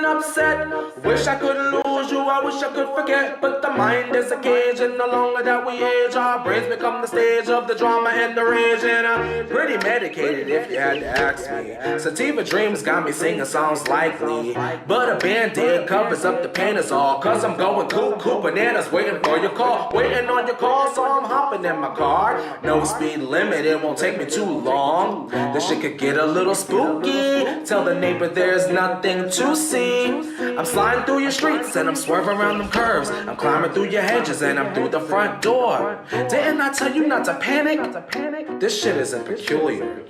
upset. Wish I could lose you, I wish I could forget. But the mind is a cage, and the longer that we age, our brains become the stage of the drama and the rage. And I'm pretty medicated if you had to ask me. Sativa dreams got me singing songs likely, but a band-aid covers up the pain is all. Cause I'm going cuckoo bananas, waiting for your call. Waiting on your call, so I'm hopping in my car. No speed limit, it won't take me too long. This shit could get a little spooky. Tell the neighbor there's nothing to see. I'm sliding through your streets and I'm swerving around them curves. I'm climbing through your hedges and I'm through the front door. Didn't I tell you not to panic? This shit isn't peculiar.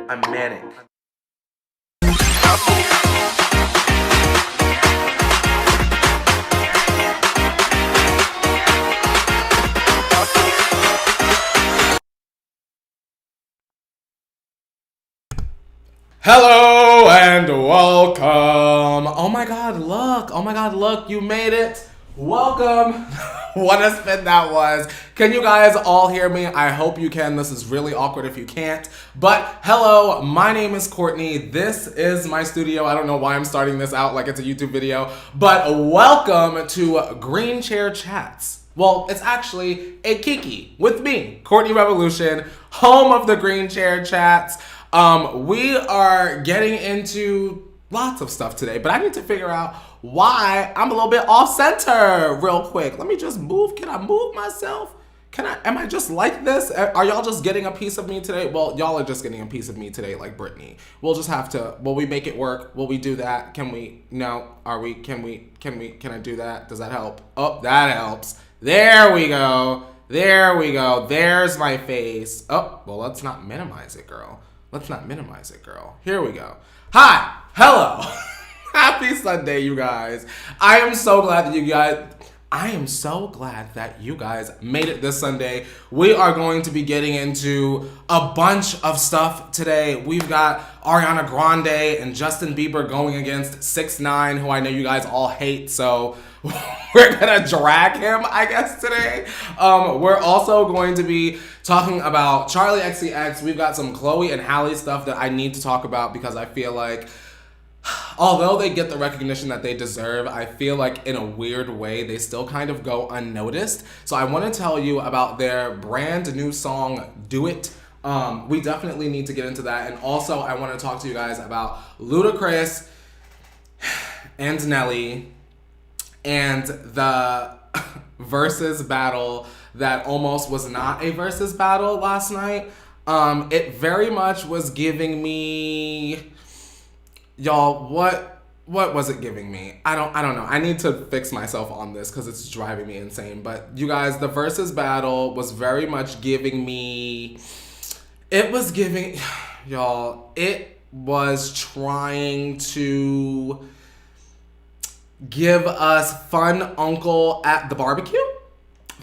I'm manic. Hello and welcome. Oh my god, look, you made it. Welcome. What a spin that was. Can you guys all hear me? I hope you can. This is really awkward if you can't. But hello, my name is Courtney. This is my studio. I don't know why I'm starting this out like it's a YouTube video, but welcome to Green Chair Chats. Well, it's actually a Kiki with me, Courtney Revolution, home of the Green Chair Chats. We are getting into lots of stuff today, but I need to figure out why I'm a little bit off center real quick. Let me just move. Can I move myself? Am I just like this? Are y'all just getting a piece of me today? Well, y'all are just getting a piece of me today like Britney. We'll just have to, will we make it work? Will we do that? Can we, no, can I do that? Does that help? Oh, that helps. There we go. There's my face. Oh, well, let's not minimize it, girl. Here we go. Hi. Hello. Happy Sunday, you guys. I am so glad that you guys made it this Sunday. We are going to be getting into a bunch of stuff today. We've got Ariana Grande and Justin Bieber going against 6ix9ine, who I know you guys all hate, so we're gonna drag him, I guess, today. We're also going to be talking about Charli XCX. We've got some Chloe and Halle stuff that I need to talk about because I feel like, although they get the recognition that they deserve, I feel like in a weird way, they still kind of go unnoticed. So I want to tell you about their brand new song, Do It. We definitely need to get into that. And also I want to talk to you guys about Ludacris and Nelly and the versus battle that almost was not a versus battle last night. It very much was giving me, y'all, what was it giving me? I don't know. I need to fix myself on this because it's driving me insane. But you guys, the versus battle was very much giving me, it was trying to give us fun uncle at the barbecue.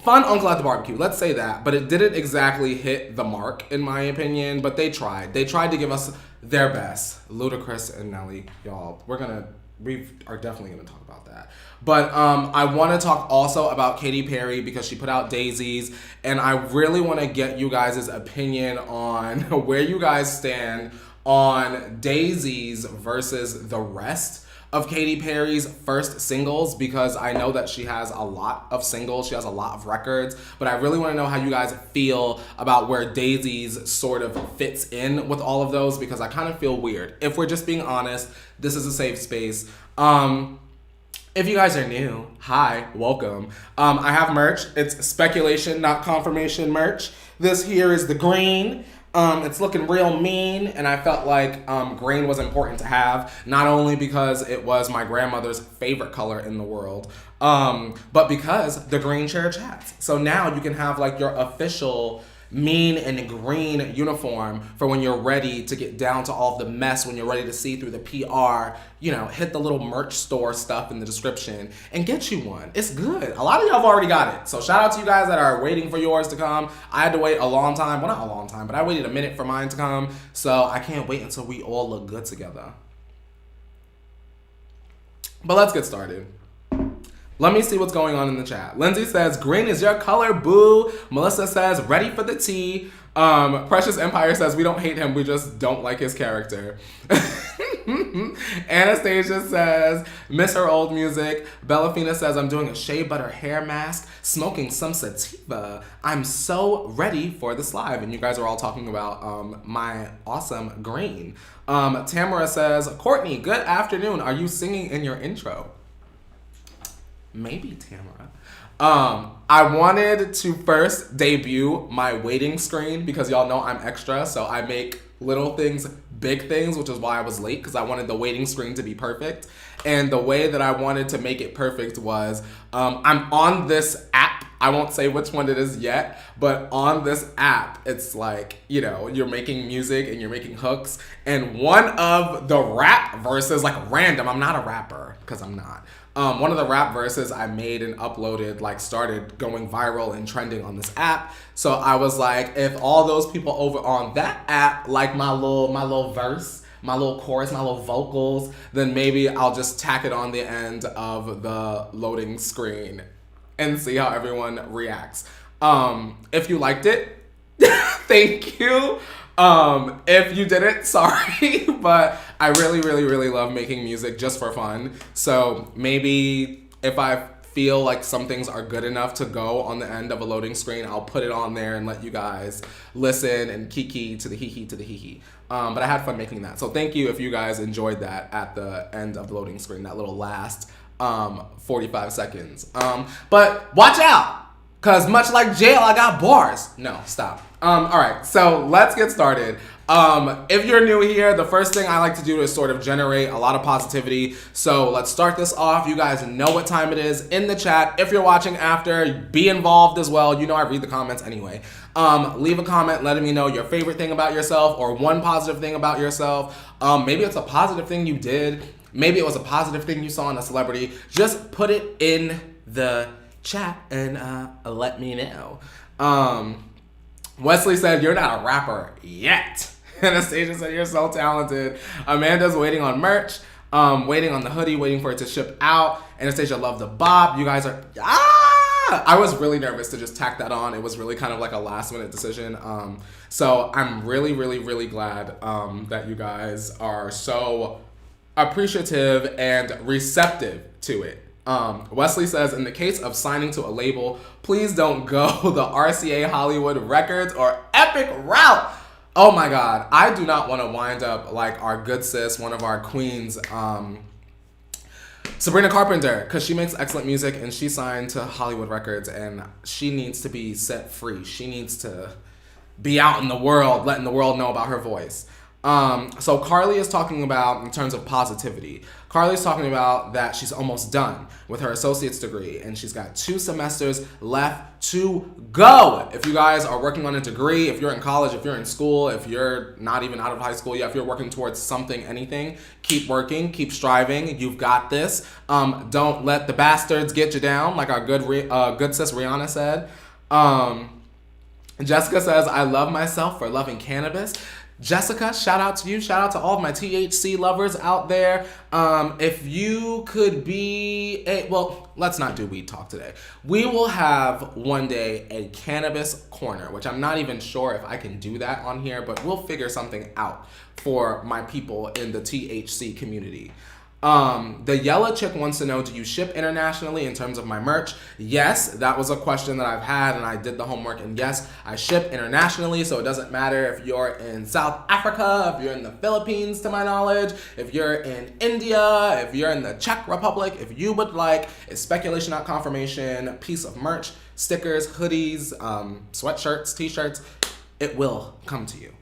Let's say that. But it didn't exactly hit the mark, in my opinion. But they tried. They tried to give us their best. Ludacris and Nelly, y'all. We are definitely gonna talk about that. But I want to talk also about Katy Perry because she put out Daises, and I really want to get you guys' opinion on where you guys stand on Daises versus the rest of Katy Perry's first singles, because I know that she has a lot of singles, she has a lot of records, but I really want to know how you guys feel about where Daises sort of fits in with all of those, because I kind of feel weird. If we're just being honest, this is a safe space. If you guys are new, hi, welcome. I have merch. It's speculation, not confirmation merch. This here is the green. It's looking real mean, and I felt like green was important to have, not only because it was my grandmother's favorite color in the world, but because the Green Chair Chats. So now you can have like your official mean and green uniform for when you're ready to get down to all the mess, when you're ready to see through the PR, you know, hit the little merch store stuff in the description and get you one. It's good. A lot of y'all have already got it. So shout out to you guys that are waiting for yours to come. I had to wait a long time. Well, not a long time, but I waited a minute for mine to come. So I can't wait until we all look good together. But let's get started. Let me see what's going on in the chat. Lindsay says, green is your color, boo. Melissa says, ready for the tea. Precious Empire says, we don't hate him, we just don't like his character. Anastasia says, miss her old music. Bellafina says, I'm doing a shea butter hair mask, smoking some sativa. I'm so ready for this live. And you guys are all talking about my awesome green. Tamara says, Courtney, good afternoon. Are you singing in your intro? Maybe, Tamara. I wanted to first debut my waiting screen because y'all know I'm extra, so I make little things, big things, which is why I was late, because I wanted the waiting screen to be perfect. And the way that I wanted to make it perfect was, I'm on this app. I won't say which one it is yet, but on this app, it's like, you know, you're making music and you're making hooks. And one of the rap verses, like random, I'm not a rapper, because I'm not. One of the rap verses I made and uploaded, like, started going viral and trending on this app. So I was like, if all those people over on that app like my little verse, my little chorus, my little vocals, then maybe I'll just tack it on the end of the loading screen and see how everyone reacts. If you liked it, thank you. If you didn't, sorry, but I really, really, really love making music just for fun. So maybe if I feel like some things are good enough to go on the end of a loading screen, I'll put it on there and let you guys listen and kiki to the hee to the hee. But I had fun making that. So thank you if you guys enjoyed that at the end of the loading screen, that little last 45 seconds. But watch out, because much like jail, I got bars. No, stop. All right, so let's get started. If you're new here, the first thing I like to do is sort of generate a lot of positivity. So let's start this off. You guys know what time it is in the chat. If you're watching after, be involved as well. You know I read the comments anyway. Leave a comment letting me know your favorite thing about yourself or one positive thing about yourself. Maybe it's a positive thing you did. Maybe it was a positive thing you saw in a celebrity. Just put it in the chat and let me know. Wesley said, you're not a rapper yet. Anastasia said, you're so talented. Amanda's waiting on merch, waiting on the hoodie, waiting for it to ship out. Anastasia loved the bob. You guys are, I was really nervous to just tack that on. It was really kind of like a last minute decision. So I'm really, really, really glad that you guys are so appreciative and receptive to it. Wesley says, in the case of signing to a label, please don't go the RCA Hollywood Records or Epic route. Oh my God, I do not want to wind up like our good sis, one of our queens, Sabrina Carpenter, because she makes excellent music and she signed to Hollywood Records and she needs to be set free. She needs to be out in the world, letting the world know about her voice. So Carly is talking about, in terms of positivity, Carly's talking about that she's almost done with her associate's degree and she's got 2 semesters left to go. If you guys are working on a degree, if you're in college, if you're in school, if you're not even out of high school yet, if you're working towards something, anything, keep working, keep striving. You've got this. Don't let the bastards get you down, like our good sis Rihanna said. Jessica says, I love myself for loving cannabis. Jessica, shout out to you. Shout out to all of my THC lovers out there. If you could be well, let's not do weed talk today. We will have one day a cannabis corner, which I'm not even sure if I can do that on here, but we'll figure something out for my people in the THC community. The yellow chick wants to know, do you ship internationally in terms of my merch? Yes, that was a question that I've had and I did the homework, and yes, I ship internationally, so it doesn't matter if you're in South Africa, if you're in the Philippines to my knowledge, if you're in India, if you're in the Czech Republic, if you would like a speculation not confirmation piece of merch, stickers, hoodies, sweatshirts, t-shirts, it will come to you.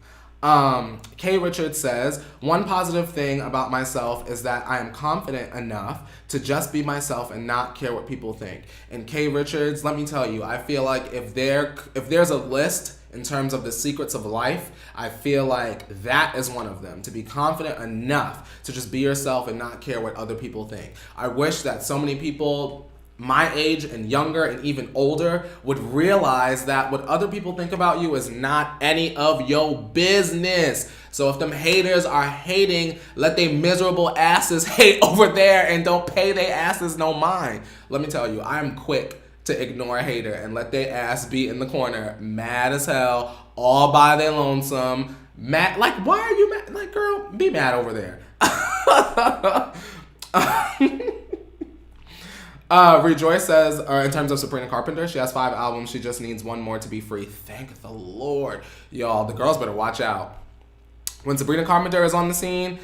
Kay Richards says, one positive thing about myself is that I am confident enough to just be myself and not care what people think. And Kay Richards, let me tell you, I feel like if there's a list in terms of the secrets of life, I feel like that is one of them. To be confident enough to just be yourself and not care what other people think. I wish that so many people my age and younger and even older would realize that what other people think about you is not any of your business. So if them haters are hating, let they miserable asses hate over there and don't pay their asses no mind. Let me tell you, I'm quick to ignore a hater and let their ass be in the corner, mad as hell, all by their lonesome. Mad, like, why are you mad? Like, girl, be mad over there. Rejoice says, in terms of Sabrina Carpenter, she has 5 albums. She just needs one more to be free. Thank the Lord. Y'all, the girls better watch out. When Sabrina Carpenter is on the scene,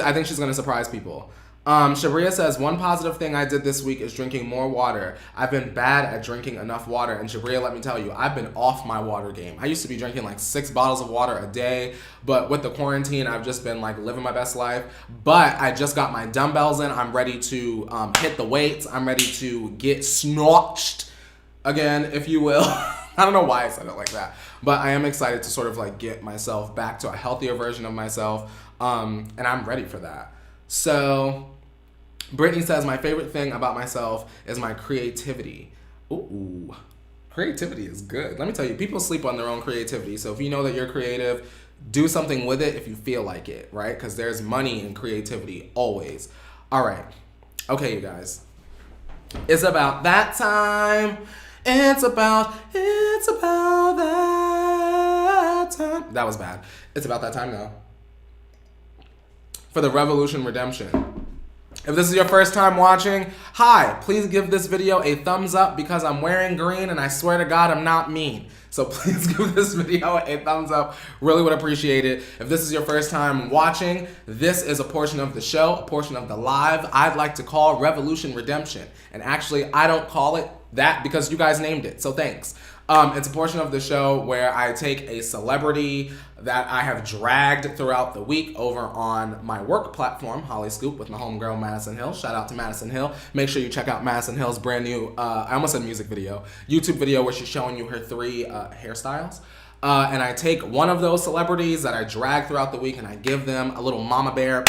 I think she's going to surprise people. Shabria says, one positive thing I did this week is drinking more water. I've been bad at drinking enough water. And Shabria, let me tell you, I've been off my water game. I used to be drinking like 6 bottles of water a day. But with the quarantine, I've just been like living my best life. But I just got my dumbbells in. I'm ready to hit the weights. I'm ready to get snotched again, if you will. I don't know why I said it like that. But I am excited to sort of like get myself back to a healthier version of myself. And I'm ready for that. So, Brittany says, my favorite thing about myself is my creativity. Ooh, creativity is good. Let me tell you, people sleep on their own creativity. So if you know that you're creative, do something with it if you feel like it, right? Because there's money in creativity, always. All right. Okay, you guys. It's about that time. It's about that time. That was bad. It's about that time now. For the Revolution Redemption. If this is your first time watching, hi, please give this video a thumbs up because I'm wearing green and I swear to God I'm not mean. So please give this video a thumbs up. Really would appreciate it. If this is your first time watching, this is a portion of the show, a portion of the live I'd like to call Revolution Redemption. And actually, I don't call it that because you guys named it, so thanks. It's a portion of the show where I take a celebrity that I have dragged throughout the week over on my work platform, Halle Scoop, with my homegirl, Madison Hill. Shout out to Madison Hill. Make sure you check out Madison Hill's brand new, I almost said music video, YouTube video where she's showing you her 3 hairstyles. And I take one of those celebrities that I drag throughout the week and I give them a little mama bear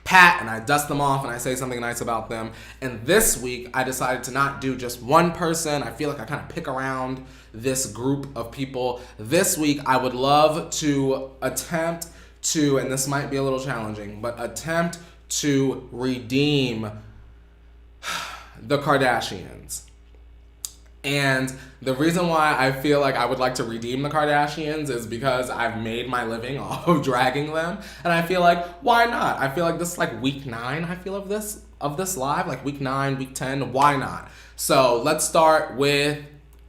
pat and I dust them off and I say something nice about them. And this week I decided to not do just one person. I feel like I kind of pick around this group of people. This week I would love to attempt to, and this might be a little challenging, but attempt to redeem the Kardashians. And the reason why I feel like I would like to redeem the Kardashians is because I've made my living off of dragging them. And I feel like, why not? I feel like this is like week 9, I feel, of this live, like week 9, week 10, why not? So let's start with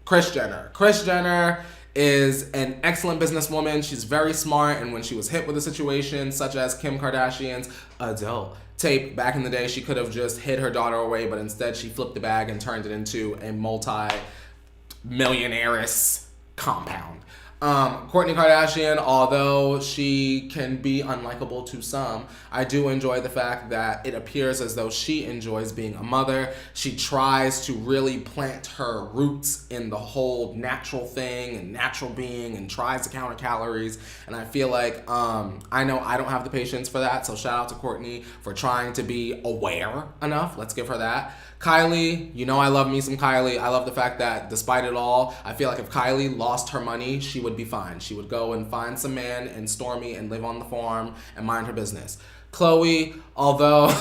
Kris Jenner. Kris Jenner is an excellent businesswoman. She's very smart, and when she was hit with a situation such as Kim Kardashian's adult tape back in the day, she could have just hid her daughter away, but instead she flipped the bag and turned it into a multi-millionaires compound. Kourtney Kardashian, although she can be unlikable to some, I do enjoy the fact that it appears as though she enjoys being a mother. She tries to really plant her roots in the whole natural thing and natural being and tries to counter calories. And I feel like, I know I don't have the patience for that. So shout out to Kourtney for trying to be aware enough. Let's give her that. Kylie, you know I love me some Kylie. I love the fact that despite it all, I feel like if Kylie lost her money, she would be fine. She would go and find some man and Stormy and live on the farm and mind her business. Khloe, although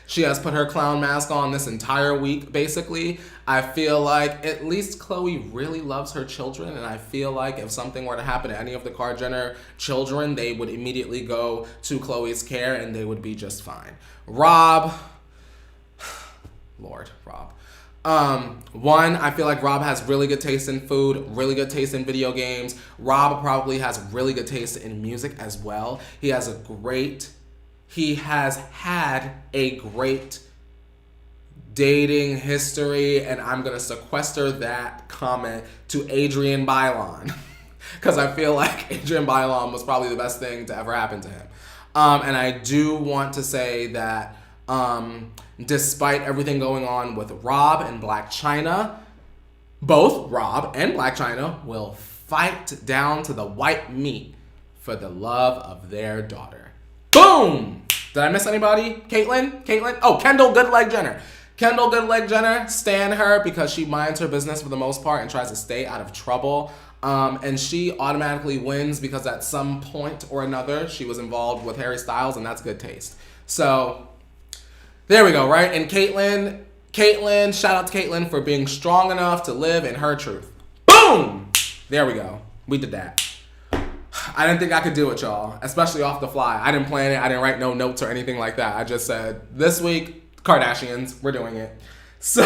she has put her clown mask on this entire week, basically, I feel like at least Khloe really loves her children, and I feel like if something were to happen to any of the Kar Jenner children, they would immediately go to Khloe's care and they would be just fine. Rob, Lord, Rob. One, I feel like Rob has really good taste in food, really good taste in video games. Rob probably has really good taste in music as well. He has had a great dating history, and I'm gonna sequester that comment to Adrian Bailon because I feel like Adrian Bailon was probably the best thing to ever happen to him. And I do want to say that despite everything going on with Rob and Blac Chyna, both Rob and Blac Chyna will fight down to the white meat for the love of their daughter. Boom! Did I miss anybody? Caitlyn? Oh, Kendall Goodleg Jenner. Kendall Goodleg Jenner, stan her because she minds her business for the most part and tries to stay out of trouble. And she automatically wins because at some point or another, she was involved with Harry Styles, and that's good taste. So there we go, right? And Caitlyn, shout out to Caitlyn for being strong enough to live in her truth. Boom! There we go. We did that. I didn't think I could do it, y'all, especially off the fly. I didn't plan it. I didn't write no notes or anything like that. I just said, this week, Kardashians, we're doing it. So,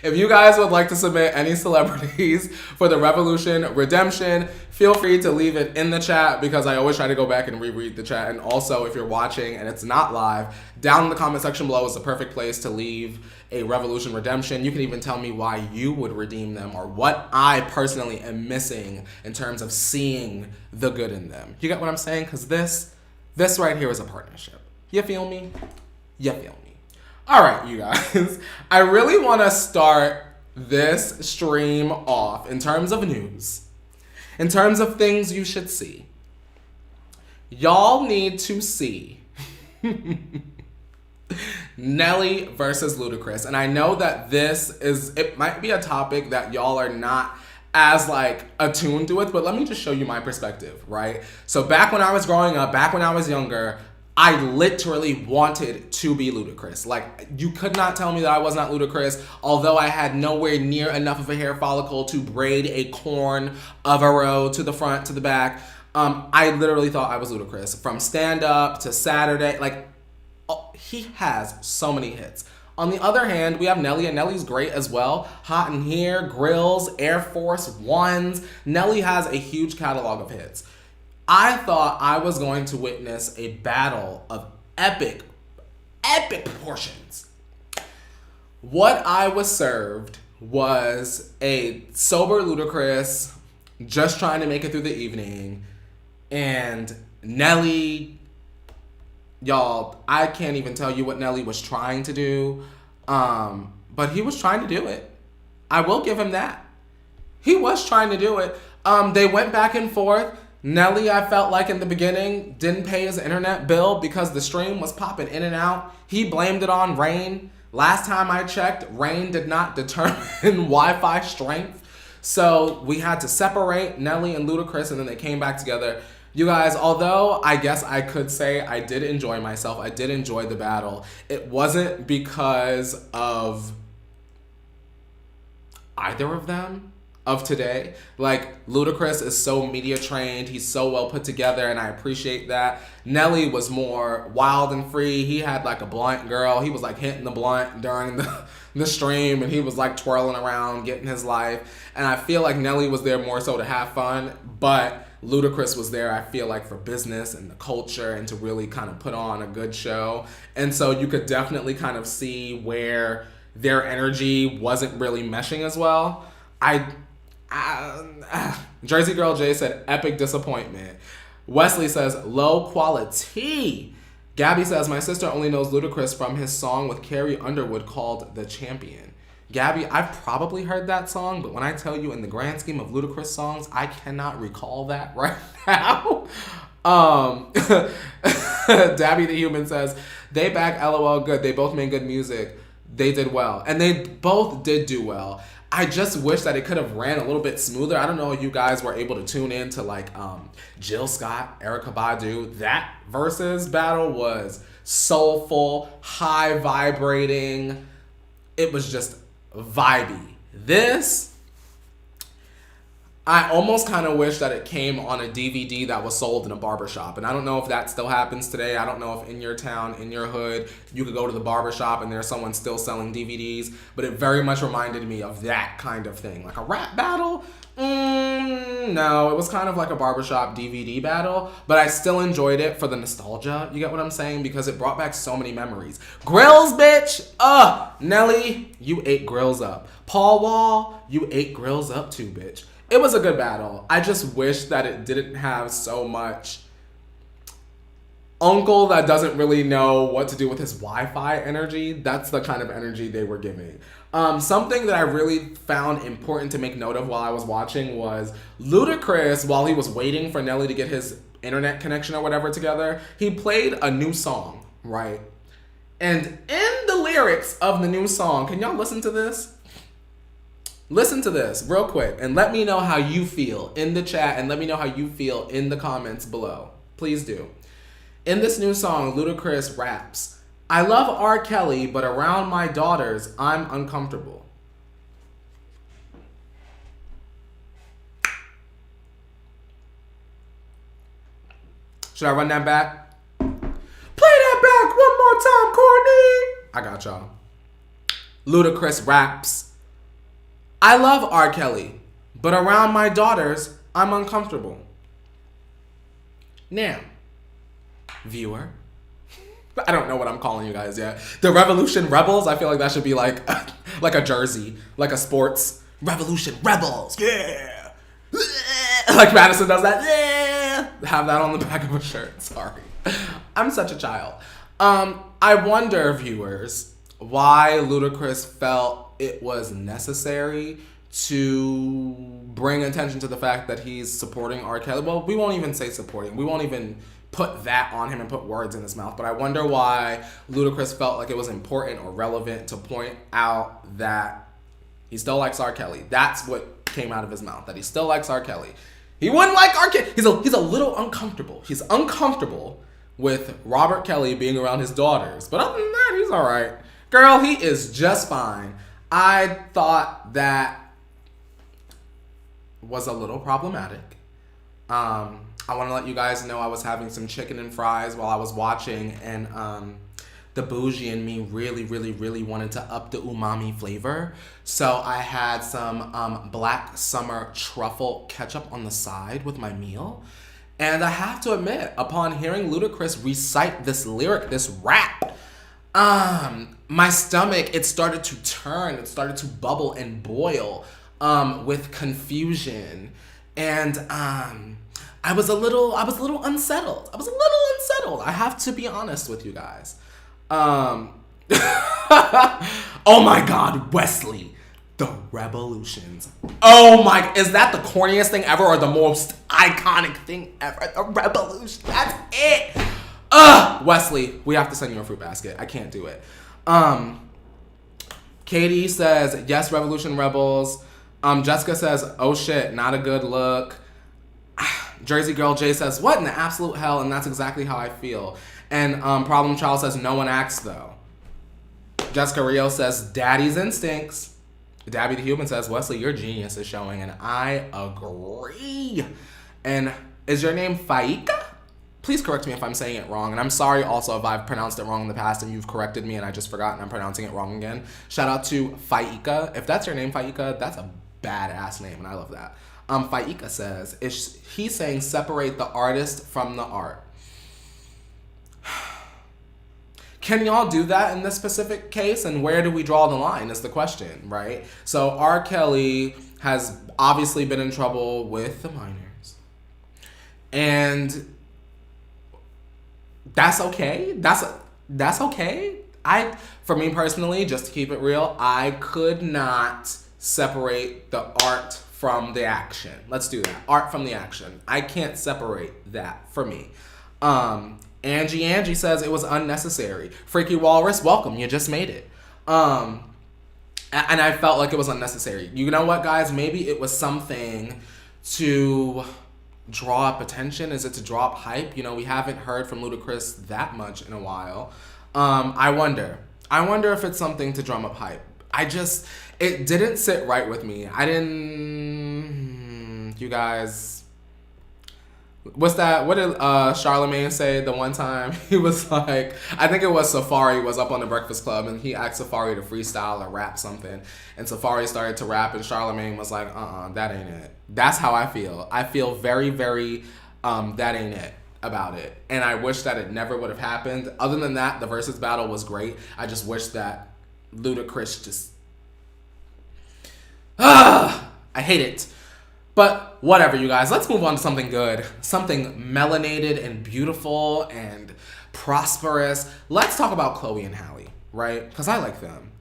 if you guys would like to submit any celebrities for the Revolution Redemption, feel free to leave it in the chat because I always try to go back and reread the chat. And also, if you're watching and it's not live, down in the comment section below is the perfect place to leave a Revolution Redemption. You can even tell me why you would redeem them or what I personally am missing in terms of seeing the good in them. You get what I'm saying? Because this right here is a partnership. You feel me? You feel me? All right, you guys, I really want to start this stream off in terms of news, in terms of things you should see. Y'all need to see Nelly versus Ludacris. And I know that it might be a topic that y'all are not as like attuned to it, but let me just show you my perspective, right? So back when I was growing up, back when I was younger, I literally wanted to be Ludacris. Like, you could not tell me that I was not Ludacris, although I had nowhere near enough of a hair follicle to braid a corn of a row to the front, to the back. I literally thought I was Ludacris. From Stand Up to Saturday, like, he has so many hits. On the other hand, we have Nelly, and Nelly's great as well. Hot in Here, Grills, Air Force Ones. Nelly has a huge catalog of hits. I thought I was going to witness a battle of epic proportions. What I was served was a sober Ludacris just trying to make it through the evening, and Nelly, y'all, I can't even tell you what Nelly was trying to do, but he was trying to do it. I will give him that. He was trying to do it. They went back and forth. Nelly, I felt like in the beginning, didn't pay his internet bill because the stream was popping in and out. He blamed it on rain. Last time I checked, rain did not determine Wi-Fi strength. So we had to separate Nelly and Ludacris, and then they came back together. You guys, although I guess I could say I did enjoy myself, I did enjoy the battle, it wasn't because of either of them. Of today. Like, Ludacris is so media trained, he's so well put together, and I appreciate that. Nelly was more wild and free. He had like a blunt girl. He was like hitting the blunt during the stream, and he was like twirling around, getting his life. And I feel like Nelly was there more so to have fun, but Ludacris was there, I feel like, for business and the culture and to really kind of put on a good show. And so you could definitely kind of see where their energy wasn't really meshing as well. Jersey Girl J said, epic disappointment. Wesley says, low quality. Gabby says, my sister only knows Ludacris from his song with Carrie Underwood called The Champion. Gabby, I've probably heard that song, but when I tell you in the grand scheme of Ludacris songs, I cannot recall that right now. Dabby the Human says, they back LOL good. They both made good music. They did well. And they both did do well. I just wish that it could have ran a little bit smoother. I don't know if you guys were able to tune in to like Jill Scott, Erykah Badu. That versus battle was soulful, high vibrating. It was just vibey. This, I almost kind of wish that it came on a DVD that was sold in a barbershop. And I don't know if that still happens today. I don't know if in your town, in your hood, you could go to the barbershop and there's someone still selling DVDs. But it very much reminded me of that kind of thing. Like a rap battle? No, it was kind of like a barbershop DVD battle. But I still enjoyed it for the nostalgia. You get what I'm saying? Because it brought back so many memories. Grills, bitch! Nelly, you ate Grills up. Paul Wall, you ate Grills up too, bitch. It was a good battle. I just wish that it didn't have so much uncle that doesn't really know what to do with his Wi-Fi energy. That's the kind of energy they were giving. Something that I really found important to make note of while I was watching was Ludacris, while he was waiting for Nelly to get his internet connection or whatever together, he played a new song, right? And in the lyrics of the new song, can y'all listen to this? Listen to this real quick and let me know how you feel in the chat and let me know how you feel in the comments below. Please do. In this new song, Ludacris raps, I love R. Kelly, but around my daughters, I'm uncomfortable. Should I run that back? Play that back one more time, Courtney. I got y'all. Ludacris raps. I love R. Kelly, but around my daughters, I'm uncomfortable. Now, viewer, I don't know what I'm calling you guys yet. The Revolution Rebels, I feel like that should be like a jersey, like a sports Revolution Rebels, yeah. Like Madison does that, yeah. Have that on the back of a shirt, sorry. I'm such a child. I wonder, viewers, why Ludacris felt it was necessary to bring attention to the fact that he's supporting R. Kelly. Well, we won't even say supporting. We won't even put that on him and put words in his mouth. But I wonder why Ludacris felt like it was important or relevant to point out that he still likes R. Kelly. That's what came out of his mouth, that he still likes R. Kelly. He wouldn't like R. Kelly. He's a little uncomfortable. He's uncomfortable with Robert Kelly being around his daughters. But other than that, he's all right. Girl, he is just fine. I thought that was a little problematic. I want to let you guys know I was having some chicken and fries while I was watching, and the bougie in me really, really, really wanted to up the umami flavor. So I had some Black Summer truffle ketchup on the side with my meal. And I have to admit, upon hearing Ludacris recite this lyric, this rap, my stomach, it started to turn, it started to bubble and boil with confusion. And I was a little unsettled. I have to be honest with you guys. Oh my God, Wesley. The Revolutions. Oh my, is that the corniest thing ever or the most iconic thing ever? The Revolution, that's it. Wesley, we have to send you a fruit basket. I can't do it. Katie says, yes, Revolution Rebels. Jessica says, oh shit, not a good look. Jersey Girl J says, what in the absolute hell? And that's exactly how I feel. And Problem Child says, no one acts though. Jessica Rio says, daddy's instincts. Dabby the Human says, Wesley, your genius is showing, and I agree. And is your name Faika? Please correct me if I'm saying it wrong. And I'm sorry also if I've pronounced it wrong in the past and you've corrected me and I just forgot and I'm pronouncing it wrong again. Shout out to Faika. If that's your name, Faika, that's a badass name and I love that. Faika says, he's saying separate the artist from the art. Can y'all do that in this specific case? And where do we draw the line is the question, right? So R. Kelly has obviously been in trouble with the minors. And that's okay. That's okay. For me personally, just to keep it real, I could not separate the art from the action. Let's do that. Art from the action. I can't separate that for me. Angie says it was unnecessary. Freaky Walrus, welcome. You just made it. And I felt like it was unnecessary. You know what, guys? Maybe it was something to draw up attention. Is it to draw up hype? You know, we haven't heard from Ludacris that much in a while. I wonder if it's something to drum up hype. It didn't sit right with me. You guys, what's that? What did Charlemagne say the one time? He was like, I think it was Safari was up on the Breakfast Club and he asked Safari to freestyle or rap something. And Safari started to rap and Charlemagne was like, that ain't it. That's how I feel. I feel very, very, that ain't it about it. And I wish that it never would have happened. Other than that, the Versus battle was great. I just wish that Ludacris just, I hate it. But whatever, you guys. Let's move on to something good. Something melanated and beautiful and prosperous. Let's talk about Chloe and Halle, right? Because I like them.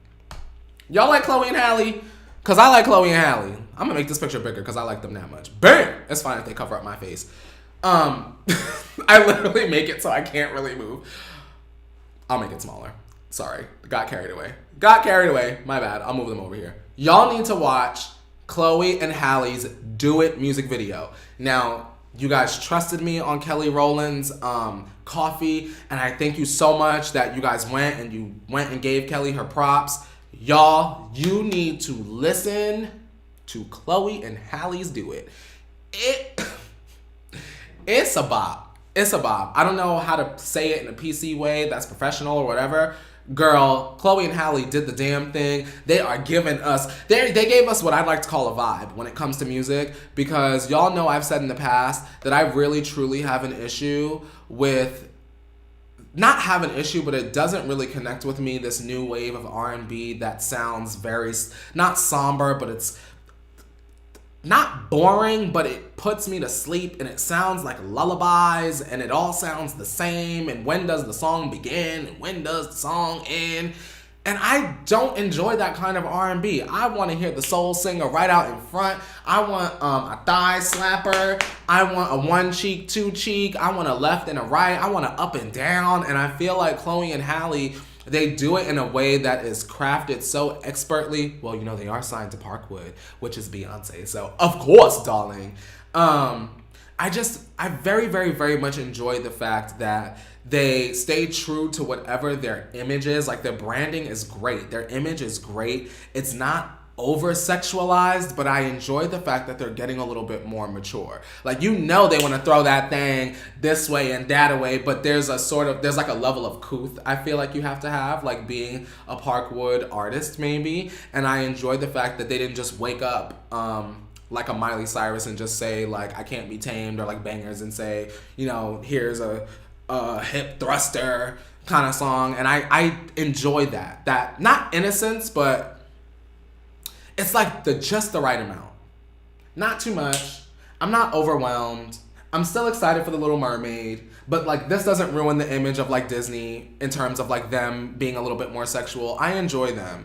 Y'all like Chloe and Halle? Because I like Chloe and Halle. I'm going to make this picture bigger because I like them that much. Bam! It's fine if they cover up my face. I literally make it so I can't really move. I'll make it smaller. Sorry. Got carried away. My bad. I'll move them over here. Y'all need to watch Chloe and Halle's Do It music video. Now, you guys trusted me on Kelly Rowland's coffee, and I thank you so much that you guys went and gave Kelly her props. Y'all, you need to listen to Chloe and Halle's Do It. It's a bop. It's a bop. I don't know how to say it in a PC way that's professional or whatever. Girl, Chloe and Halle did the damn thing. They are giving us, they gave us what I'd like to call a vibe when it comes to music, because y'all know I've said in the past that I really truly have an issue with, not have an issue, but it doesn't really connect with me, this new wave of R&B that sounds very, not somber, but it's not boring, but it puts me to sleep, and it sounds like lullabies, and it all sounds the same, and when does the song begin, and when does the song end? And I don't enjoy that kind of R&B. I want to hear the soul singer right out in front. I want a thigh slapper. I want a one cheek, two cheek. I want a left and a right. I want a up and down. And I feel like Chloe and Halle, they do it in a way that is crafted so expertly. Well, you know, they are signed to Parkwood, which is Beyonce. So, of course, darling. I very, very, very much enjoy the fact that they stay true to whatever their image is. Like, their branding is great. Their image is great. It's not over-sexualized, but I enjoy the fact that they're getting a little bit more mature. Like, you know they want to throw that thing this way and that away, but there's like a level of couth I feel like you have to have, like being a Parkwood artist maybe, and I enjoy the fact that they didn't just wake up like a Miley Cyrus and just say, like, I can't be tamed, or like Bangers and say, you know, here's a hip thruster kind of song. And I enjoy that not innocence, but it's like just the right amount. Not too much. I'm not overwhelmed. I'm still excited for The Little Mermaid, but like this doesn't ruin the image of like Disney in terms of like them being a little bit more sexual. I enjoy them.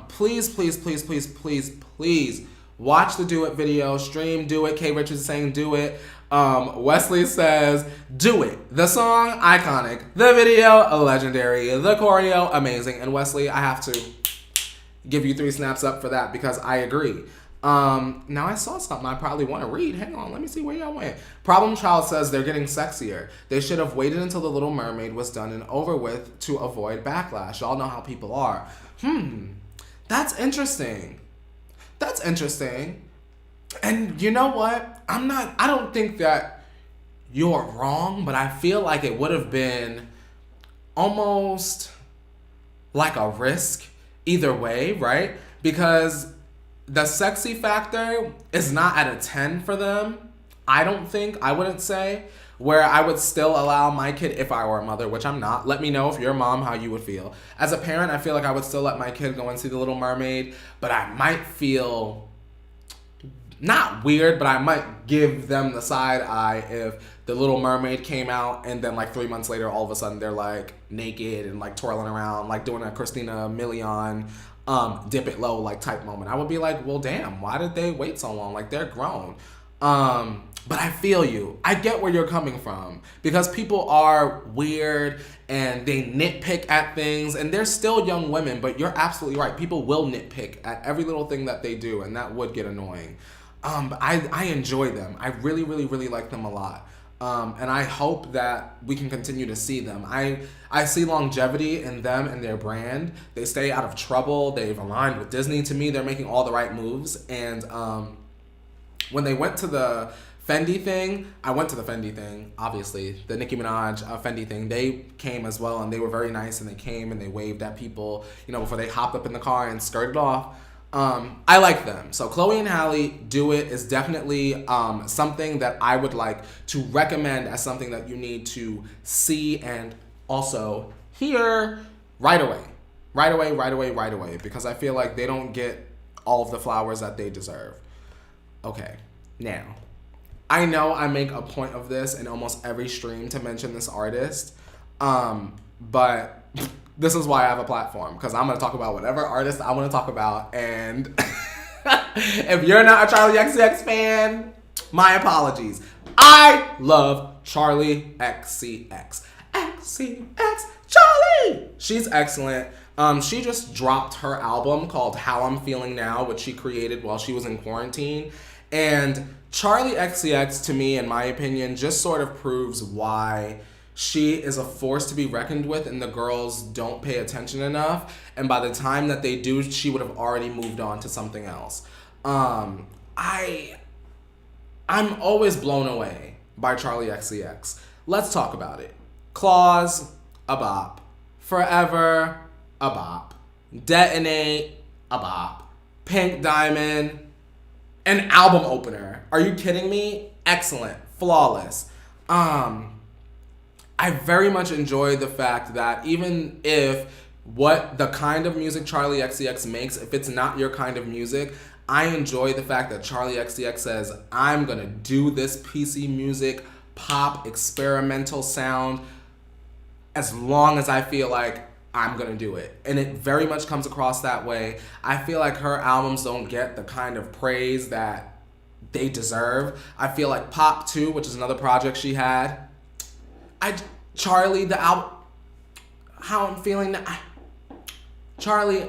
Please, please, please, please, please, please watch the Do It video. Stream Do It. K Richards is saying do it. Wesley says, do it. The song, iconic. The video, legendary. The choreo, amazing. And Wesley, I have to give you 3 snaps up for that because I agree. Now I saw something I probably want to read. Hang on, let me see where y'all went. Problem Child says they're getting sexier. They should have waited until The Little Mermaid was done and over with to avoid backlash. Y'all know how people are. That's interesting. That's interesting. And you know what? I don't think that you're wrong, but I feel like it would have been almost like a risk either way, right? Because the sexy factor is not at a 10 for them. I wouldn't say, where I would still allow my kid, if I were a mother, which I'm not. Let me know if you're a mom how you would feel. As a parent, I feel like I would still let my kid go and see The Little Mermaid, but I might feel not weird, but I might give them the side eye if The Little Mermaid came out and then like 3 months later, all of a sudden they're like naked and like twirling around, like doing a Christina Milian dip it low like type moment. I would be like, well, damn, why did they wait so long? Like, they're grown. But I feel you. I get where you're coming from because people are weird and they nitpick at things, and they're still young women, but you're absolutely right. People will nitpick at every little thing that they do, and that would get annoying. But I enjoy them. I really, really, really like them a lot. And I hope that we can continue to see them. I see longevity in them and their brand. They stay out of trouble. They've aligned with Disney. To me, they're making all the right moves. And when they went to the Fendi thing, I went to the Fendi thing, obviously. The Nicki Minaj Fendi thing, they came as well, and they were very nice, and they came and they waved at people, you know, before they hopped up in the car and skirted off. I like them. So Chloe and Halle Do It is definitely something that I would like to recommend as something that you need to see and also hear right away. Right away, right away, right away. Because I feel like they don't get all of the flowers that they deserve. Okay, now, I know I make a point of this in almost every stream to mention this artist, but this is why I have a platform, because I'm going to talk about whatever artist I want to talk about, and if you're not a Charli XCX fan, my apologies. I love Charli XCX. XCX Charli! She's excellent. She just dropped her album called How I'm Feeling Now, which she created while she was in quarantine, and Charli XCX, to me, in my opinion, just sort of proves why she is a force to be reckoned with, and the girls don't pay attention enough. And by the time that they do, she would have already moved on to something else. I'm always blown away by Charli XCX. let's talk about it. Claws, a bop. Forever, a bop. Detonate, a bop. Pink Diamond, an album opener. Are you kidding me? Excellent. Flawless. I very much enjoy the fact that even if what the kind of music Charli XCX makes, if it's not your kind of music, I enjoy the fact that Charli XCX says, I'm gonna do this PC music, pop, experimental sound, as long as I feel like I'm gonna do it. And it very much comes across that way. I feel like her albums don't get the kind of praise that they deserve. I feel like Pop 2, which is another project she had, Charli, the album, how I'm feeling now, Charli,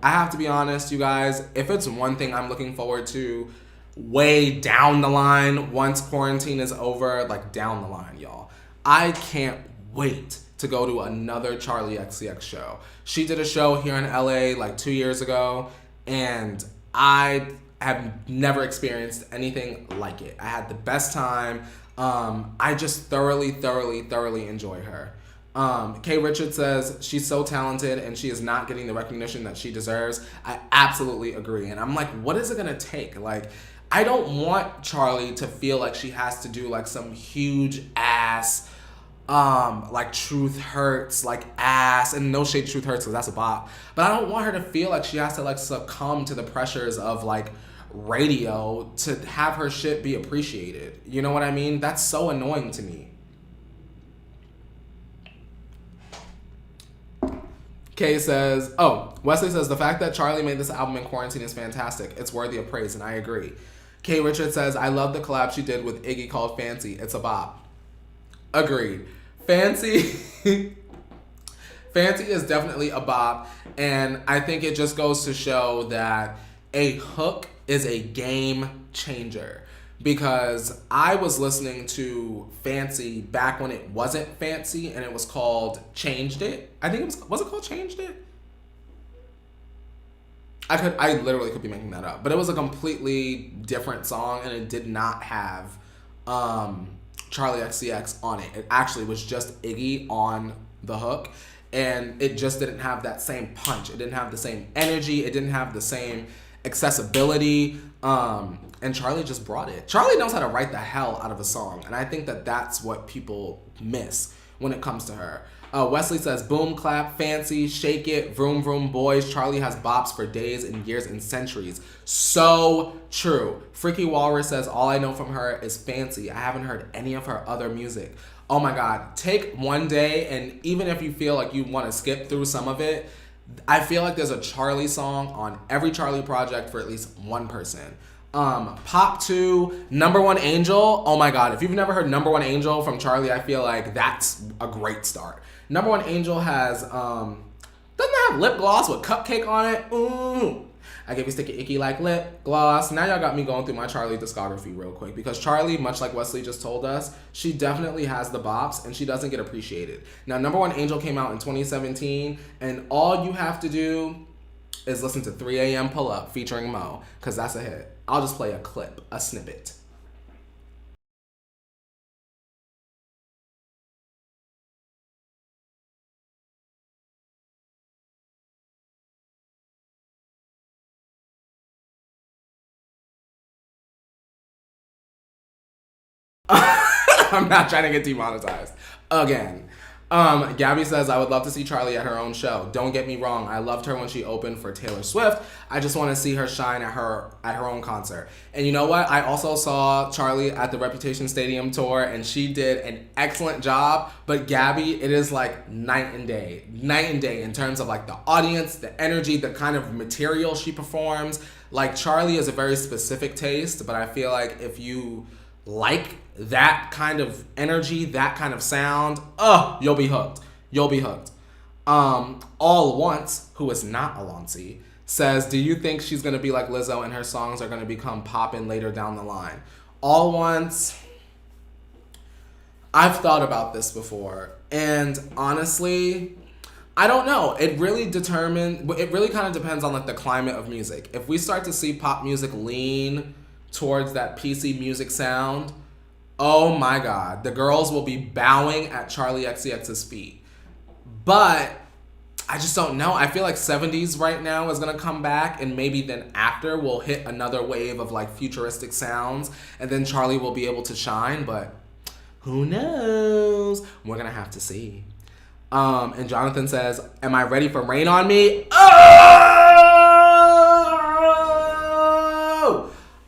I have to be honest, you guys, if it's one thing I'm looking forward to way down the line, once quarantine is over, like down the line, y'all, I can't wait to go to another Charli XCX show. She did a show here in LA like 2 years ago, and I have never experienced anything like it. I had the best time. I just thoroughly enjoy her. Kay Richard says she's so talented and she is not getting the recognition that she deserves. I absolutely agree. And I'm like, what is it gonna take? Like, I don't want Charli to feel like she has to do like some huge ass, like Truth Hurts, like ass, and no shade Truth Hurts because that's a bop. But I don't want her to feel like she has to like succumb to the pressures of like radio to have her shit be appreciated. You know what I mean? That's so annoying to me. Kay says, Wesley says, the fact that Charli made this album in quarantine is fantastic. It's worthy of praise, and I agree. Kay Richard says, I love the collab she did with Iggy called Fancy. It's a bop. Agreed. Fancy is definitely a bop, and I think it just goes to show that a hook is a game changer. Because I was listening to Fancy back when it wasn't Fancy and it was called Changed It. I think was it called Changed It? I literally could be making that up. But it was a completely different song and it did not have Charli XCX on it. It actually was just Iggy on the hook. And it just didn't have that same punch. It didn't have the same energy. It didn't have the same accessibility. And Charli just brought it. Charli knows how to write the hell out of a song. And I think that that's what people miss when it comes to her. Wesley says, boom, clap, fancy, shake it, vroom, vroom, boys. Charli has bops for days and years and centuries. So true. Freaky Walrus says, all I know from her is Fancy. I haven't heard any of her other music. Oh my God. Take one day, and even if you feel like you want to skip through some of it, I feel like there's a Charli song on every Charli project for at least one person. Pop 2, Number One Angel. Oh my God. If you've never heard Number One Angel from Charli, I feel like that's a great start. Number One Angel has, doesn't it have lip gloss with cupcake on it? Ooh. I gave you sticky icky like lip gloss. Now y'all got me going through my Charli discography real quick, because Charli, much like Wesley just told us, she definitely has the bops and she doesn't get appreciated. Now, Number One Angel came out in 2017, and all you have to do is listen to 3 a.m. Pull Up featuring Mo, because that's a hit. I'll just play a clip, a snippet. I'm not trying to get demonetized again. Gabby says, I would love to see Charli at her own show. Don't get me wrong, I loved her when she opened for Taylor Swift. I just want to see her shine at her own concert. And you know what? I also saw Charli at the Reputation Stadium tour, and she did an excellent job. But Gabby, it is like night and day in terms of like the audience, the energy, the kind of material she performs. Like, Charli is a very specific taste, but I feel like if you like that kind of energy, that kind of sound, you'll be hooked. All Once, who is not Alonsi, says, do you think she's going to be like Lizzo and her songs are going to become poppin' later down the line? All Once, I've thought about this before, and honestly, I don't know. It really kind of depends on like the climate of music. If we start to see pop music lean towards that PC music sound, Oh my God. The girls will be bowing at Charli XCX's feet. But I just don't know. I feel like 70s right now is going to come back, and maybe then after we'll hit another wave of like futuristic sounds, and then Charli will be able to shine, but who knows? We're going to have to see. And Jonathan says, am I ready for Rain on Me? Oh!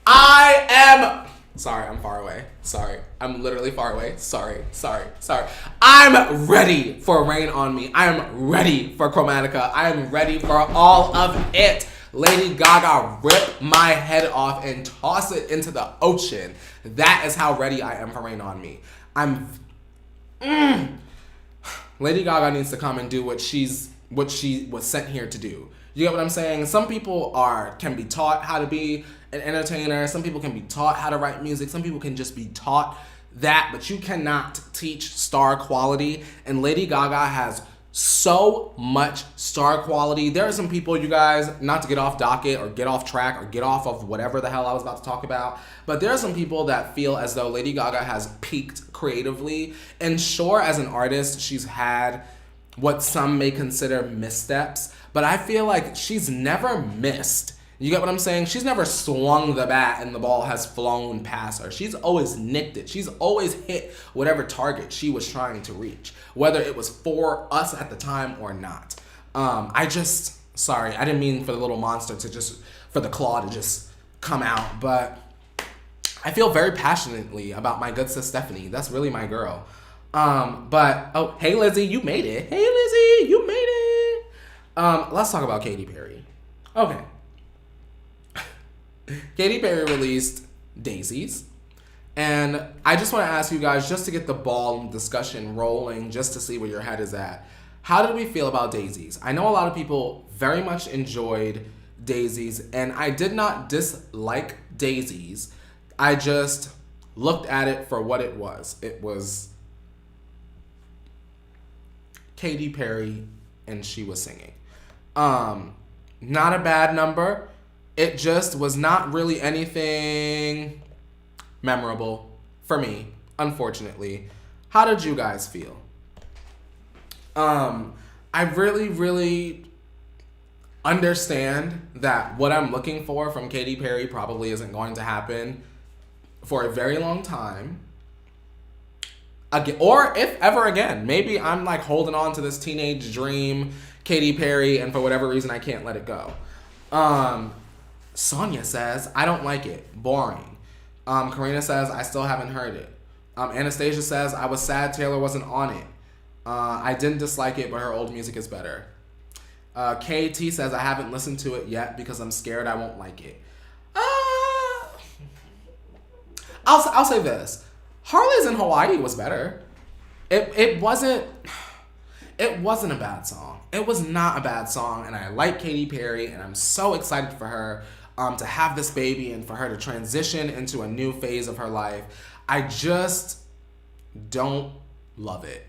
I am... Sorry, I'm far away. Sorry. I'm literally far away. Sorry. I'm ready for Rain on Me. I am ready for Chromatica. I am ready for all of it. Lady Gaga, rip my head off and toss it into the ocean. That is how ready I am for Rain on Me. Lady Gaga needs to come and do what she was sent here to do. You get what I'm saying? Some people can be taught how to be an entertainer. Some people can be taught how to write music. Some people can just be taught that, but you cannot teach star quality. And Lady Gaga has so much star quality. There are some people, you guys, not to get off docket or get off track or get off of whatever the hell I was about to talk about, but there are some people that feel as though Lady Gaga has peaked creatively. And sure, as an artist, she's had what some may consider missteps, but I feel like she's never missed. You get what I'm saying? She's never swung the bat and the ball has flown past her. She's always nicked it. She's always hit whatever target she was trying to reach, whether it was for us at the time or not. Sorry, I didn't mean for the little monster for the claw to just come out, but I feel very passionately about my good sis Stephanie. That's really my girl. Hey Lizzie, you made it. Hey Lizzie, you made it. Let's talk about Katy Perry. Okay. Katy Perry released Daises, and I just want to ask you guys, just to get the ball discussion rolling, just to see where your head is at. How did we feel about Daises? I know a lot of people very much enjoyed Daises, and I did not dislike Daises. I just looked at it for what it was. It was Katy Perry, and she was singing. Not a bad number. It just was not really anything memorable for me, unfortunately. How did you guys feel? I really, really understand that what I'm looking for from Katy Perry probably isn't going to happen for a very long time. Again, or if ever again. Maybe I'm like holding on to this teenage dream, Katy Perry, and for whatever reason I can't let it go. Sonia says, I don't like it. Boring. Karina says, I still haven't heard it. Anastasia says, I was sad Taylor wasn't on it. I didn't dislike it, but her old music is better. KT says, I haven't listened to it yet because I'm scared I won't like it. I'll say this. Harley's in Hawaii was better. It wasn't a bad song. It was not a bad song, and I like Katy Perry, and I'm so excited for her to have this baby and for her to transition into a new phase of her life. I just don't love it.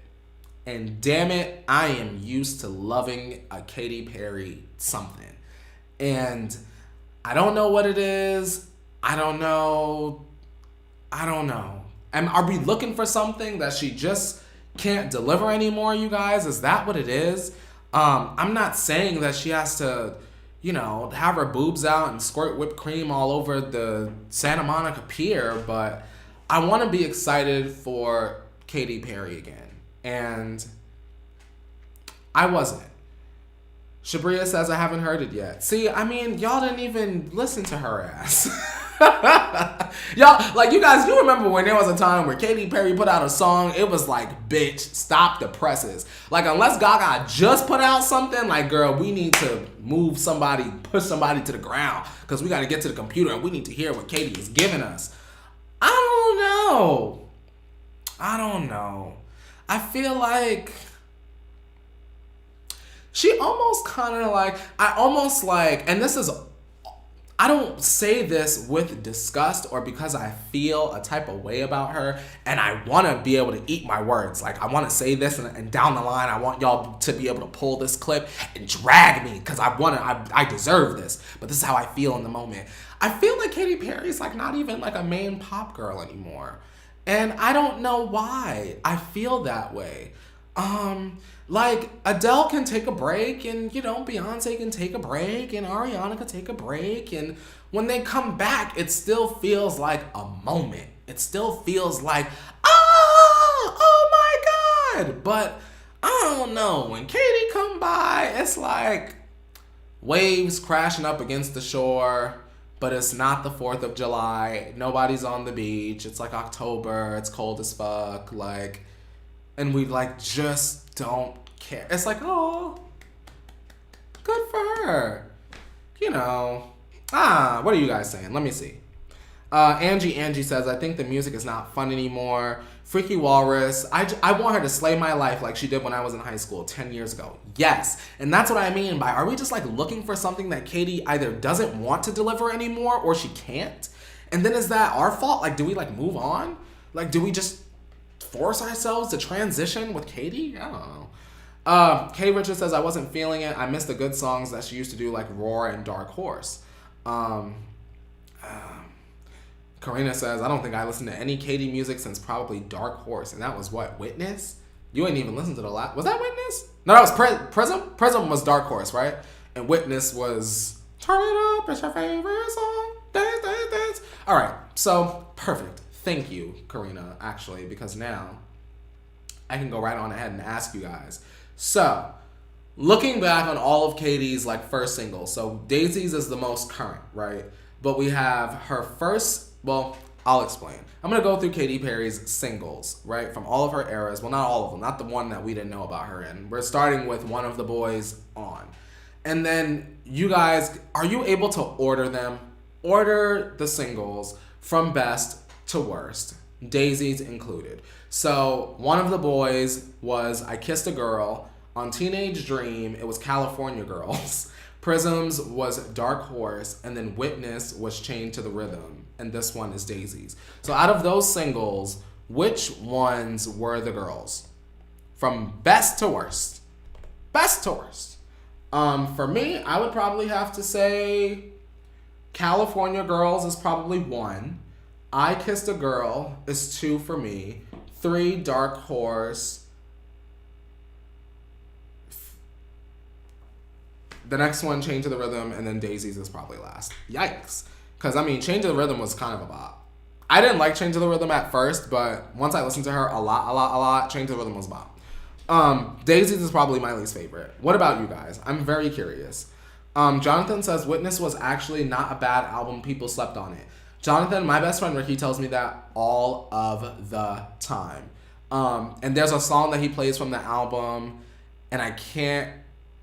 And damn it, I am used to loving a Katy Perry something. And I don't know what it is. I don't know. Are we looking for something that she just can't deliver anymore, you guys? Is that what it is? I'm not saying that she has to, have her boobs out and squirt whipped cream all over the Santa Monica Pier, but I want to be excited for Katy Perry again. And I wasn't. Shabria says, I haven't heard it yet. See, y'all didn't even listen to her ass. Y'all, like, you guys, you remember when there was a time where Katy Perry put out a song, it was like, bitch, stop the presses. Like, unless Gaga just put out something, like, girl, we need to push somebody to the ground, because we got to get to the computer and we need to hear what Katy is giving us. I don't know. I feel like she almost kind of like, and this is, I don't say this with disgust or because I feel a type of way about her and I want to be able to eat my words. Like, I want to say this and down the line, I want y'all to be able to pull this clip and drag me because I deserve this. But this is how I feel in the moment. I feel like Katy Perry's like not even like a main pop girl anymore. And I don't know why I feel that way. Like Adele can take a break, and Beyonce can take a break, and Ariana can take a break, and when they come back, it still feels like a moment. It still feels like, oh my God. But I don't know, when Katy come by, it's like waves crashing up against the shore, but it's not the 4th of July. Nobody's on the beach. It's like October. It's cold as fuck. Like, and we just don't care. It's like, oh, good for her. What are you guys saying? Let me see. Angie says, I think the music is not fun anymore. Freaky Walrus, I want her to slay my life like she did when I was in high school 10 years ago. Yes. And that's what I mean by, are we just looking for something that Katy either doesn't want to deliver anymore or she can't? And then is that our fault? Do we move on? Do we just force ourselves to transition with Katy? I don't know. Kay Richard says, I wasn't feeling it. I missed the good songs that she used to do, like Roar and Dark Horse. Karina says, I don't think I listened to any Katy music since probably Dark Horse. And that was what? Witness? You ain't even listened to the last. Was that Witness? No, that was Prism. Prism was Dark Horse, right? And Witness was Turn It Up, it's your favorite song. Dance, dance, dance. All right. So, perfect. Thank you, Karina, actually, because now I can go right on ahead and ask you guys. So, looking back on all of Katy's first singles, so Daises is the most current, right? But we have her first. Well, I'll explain. I'm going to go through Katy Perry's singles, right? From all of her eras. Well, not all of them. Not the one that we didn't know about her in. We're starting with One of the Boys on. And then you guys, are you able to order them? Order the singles from best to worst. Daises included. So, One of the Boys was I Kissed a Girl. On Teenage Dream, it was California Girls. Prisms was Dark Horse. And then Witness was Chained to the Rhythm. And this one is Daises. So out of those singles, which ones were the girls? From best to worst. Best to worst. For me, I would probably have to say California Girls is probably 1. I Kissed a Girl is 2 for me. 3, Dark Horse. The next one, Chained to the Rhythm, and then Daises is probably last. Yikes. Because, Chained to the Rhythm was kind of a bop. I didn't like Chained to the Rhythm at first, but once I listened to her a lot, Chained to the Rhythm was a bop. Daises is probably my least favorite. What about you guys? I'm very curious. Jonathan says, Witness was actually not a bad album. People slept on it. Jonathan, my best friend Ricky tells me that all of the time. And there's a song that he plays from the album, and I can't...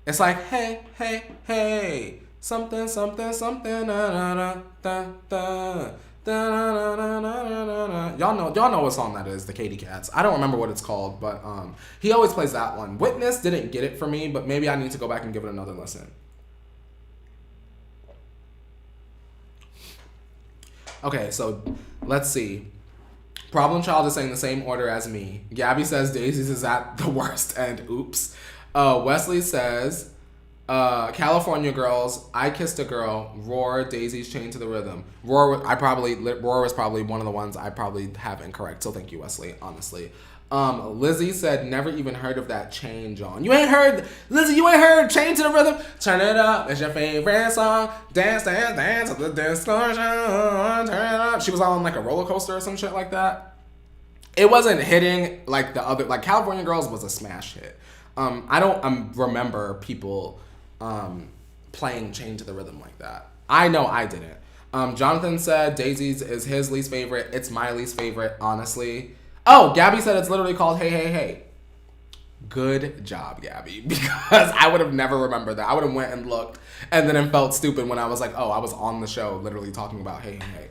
It's like, hey, hey, hey... Something, something, something, da da da da da da da da. Y'all know what song that is, the Katy Cats. I don't remember what it's called, but he always plays that one. Witness didn't get it for me, but maybe I need to go back and give it another listen. Okay, so let's see. Problem Child is saying the same order as me. Gabby says Daises is at the worst end. Oops. Wesley says... California Girls, I Kissed a Girl, Roar, Daises, Chained to the Rhythm. Roar was probably one of the ones I probably have incorrect, so thank you, Wesley, honestly. Lizzie said, never even heard of that Change On. Lizzie, you ain't heard Chained to the Rhythm? Turn it up, it's your favorite song. Dance, dance, dance, with the distortion, turn it up. She was on a roller coaster or some shit like that. It wasn't hitting like the other, California Girls was a smash hit. I don't remember people... playing Chained to the Rhythm like that. I know I didn't. Jonathan said Daises is his least favorite. It's my least favorite, honestly. Oh, Gabby said it's literally called Hey Hey Hey. Good job, Gabby, because I would have never remembered that. I would have went and looked and then felt stupid when I was like, oh, I was on the show literally talking about Hey Hey Hey.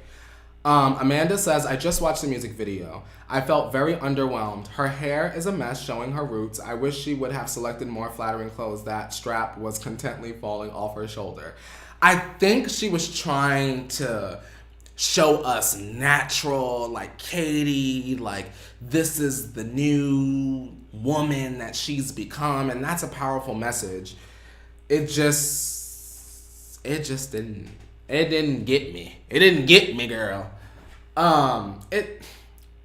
Amanda says, I just watched the music video. I felt very underwhelmed. Her hair is a mess showing her roots. I wish she would have selected more flattering clothes. That strap was contently falling off her shoulder. I think she was trying to show us natural, like Katy, like this is the new woman that she's become, and that's a powerful message. It didn't get me. It didn't get me, girl.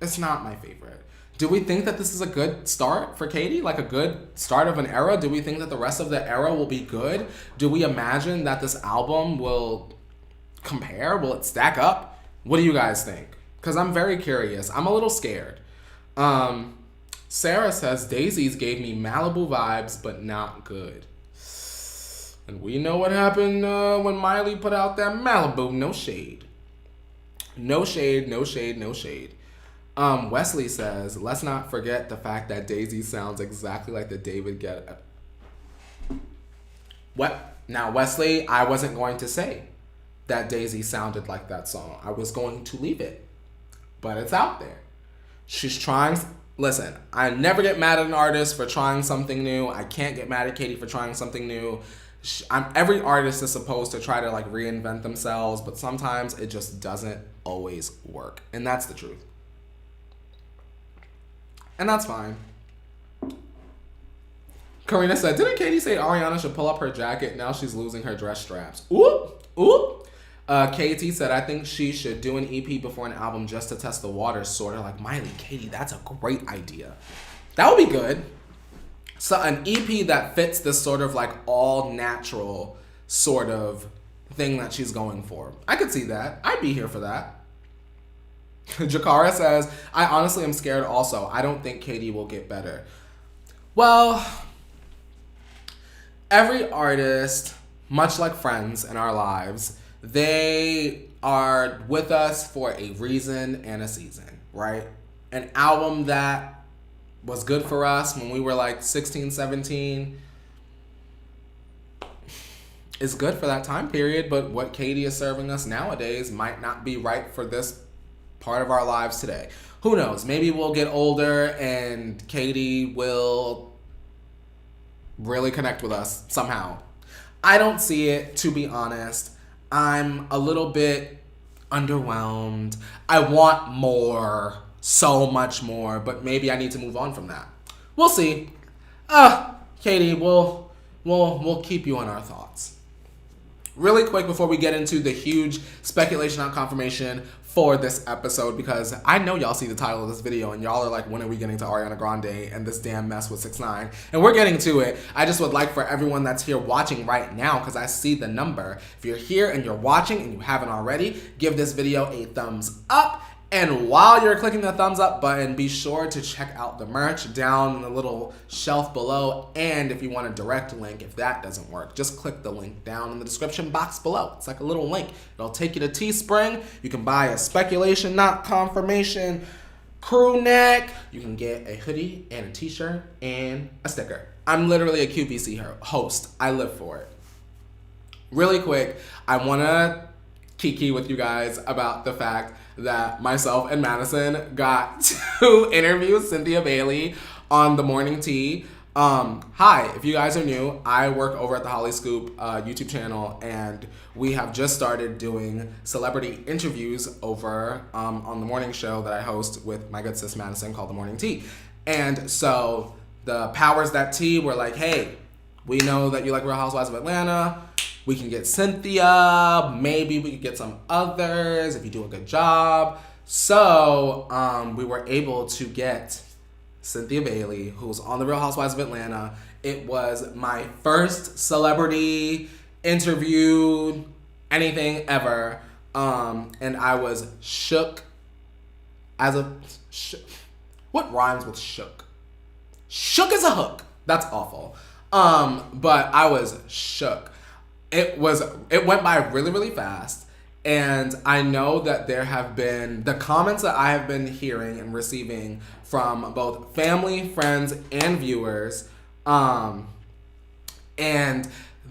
It's not my favorite. Do we think that this is a good start for Katy? Like a good start of an era? Do we think that the rest of the era will be good? Do we imagine that this album will compare? Will it stack up? What do you guys think? Because I'm very curious. I'm a little scared. Sarah says, Daises gave me Malibu vibes, but not good. And we know what happened when Miley put out that Malibu. No shade. No shade, no shade, no shade. Wesley says, let's not forget the fact that Daisy sounds exactly like the David Guetta. What? Now, Wesley, I wasn't going to say that Daisy sounded like that song. I was going to leave it. But it's out there. She's trying. Listen, I never get mad at an artist for trying something new. I can't get mad at Katy for trying something new. Every artist is supposed to try to like reinvent themselves, but sometimes it just doesn't always work. And that's the truth. And that's fine. Karina said, didn't Katy say Ariana should pull up her jacket? Now she's losing her dress straps. Ooh, ooh. Katy said, I think she should do an EP before an album just to test the waters, sort of like Miley. Katy, that's a great idea. That would be good. So an EP that fits this sort of like all natural sort of thing that she's going for. I could see that. I'd be here for that. Jakara says, I honestly am scared also. I don't think Katy will get better. Well, every artist, much like friends in our lives, they are with us for a reason and a season, right? An album that was good for us when we were like 16, 17 is good for that time period, but what Katy is serving us nowadays might not be right for this part of our lives today. Who knows? Maybe we'll get older and Katy will really connect with us somehow. I don't see it, to be honest. I'm a little bit underwhelmed. I want more, so much more, but maybe I need to move on from that. We'll see. Katy, we'll keep you on our thoughts. Really quick before we get into the huge speculation on confirmation for this episode, because I know y'all see the title of this video and y'all are like, when are we getting to Ariana Grande and this damn mess with 6ix9ine? And we're getting to it. I just would like for everyone that's here watching right now, because I see the number. If you're here and you're watching and you haven't already, give this video a thumbs up. And while you're clicking the thumbs up button, be sure to check out the merch down in the little shelf below. And if you want a direct link, if that doesn't work, just click the link down in the description box below. It's like a little link. It'll take you to Teespring. You can buy a speculation, not confirmation crew neck. You can get a hoodie and a t-shirt and a sticker. I'm literally a QVC host. I live for it. Really quick, I want to kiki with you guys about the fact that myself and Madison got to interview Cynthia Bailey on The Morning Tea. Hi, if you guys are new, I work over at the Halle Scoop YouTube channel, and we have just started doing celebrity interviews over on the morning show that I host with my good sis Madison called The Morning Tea. And so the powers that tea were like, hey, we know that you like Real Housewives of Atlanta. We can get Cynthia. Maybe we could get some others if you do a good job. So we were able to get Cynthia Bailey, who's on the Real Housewives of Atlanta. It was my first celebrity interview, anything ever. And I was shook as a... What rhymes with shook? Shook as a hook. That's awful. But I was shook. It went by really, really fast. And I know that there have been the comments that I have been hearing and receiving from both family, friends, and viewers. And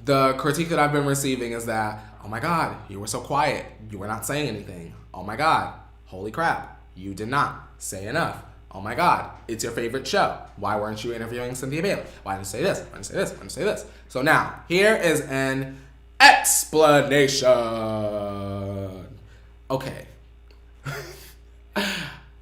the critique that I've been receiving is that, oh my God, you were so quiet. You were not saying anything. Oh my God, holy crap, you did not say enough. Oh my God, it's your favorite show. Why weren't you interviewing Cynthia Bailey? Why didn't you say this? Why didn't you say this? Why didn't you say this? So now, here is an explanation. Okay.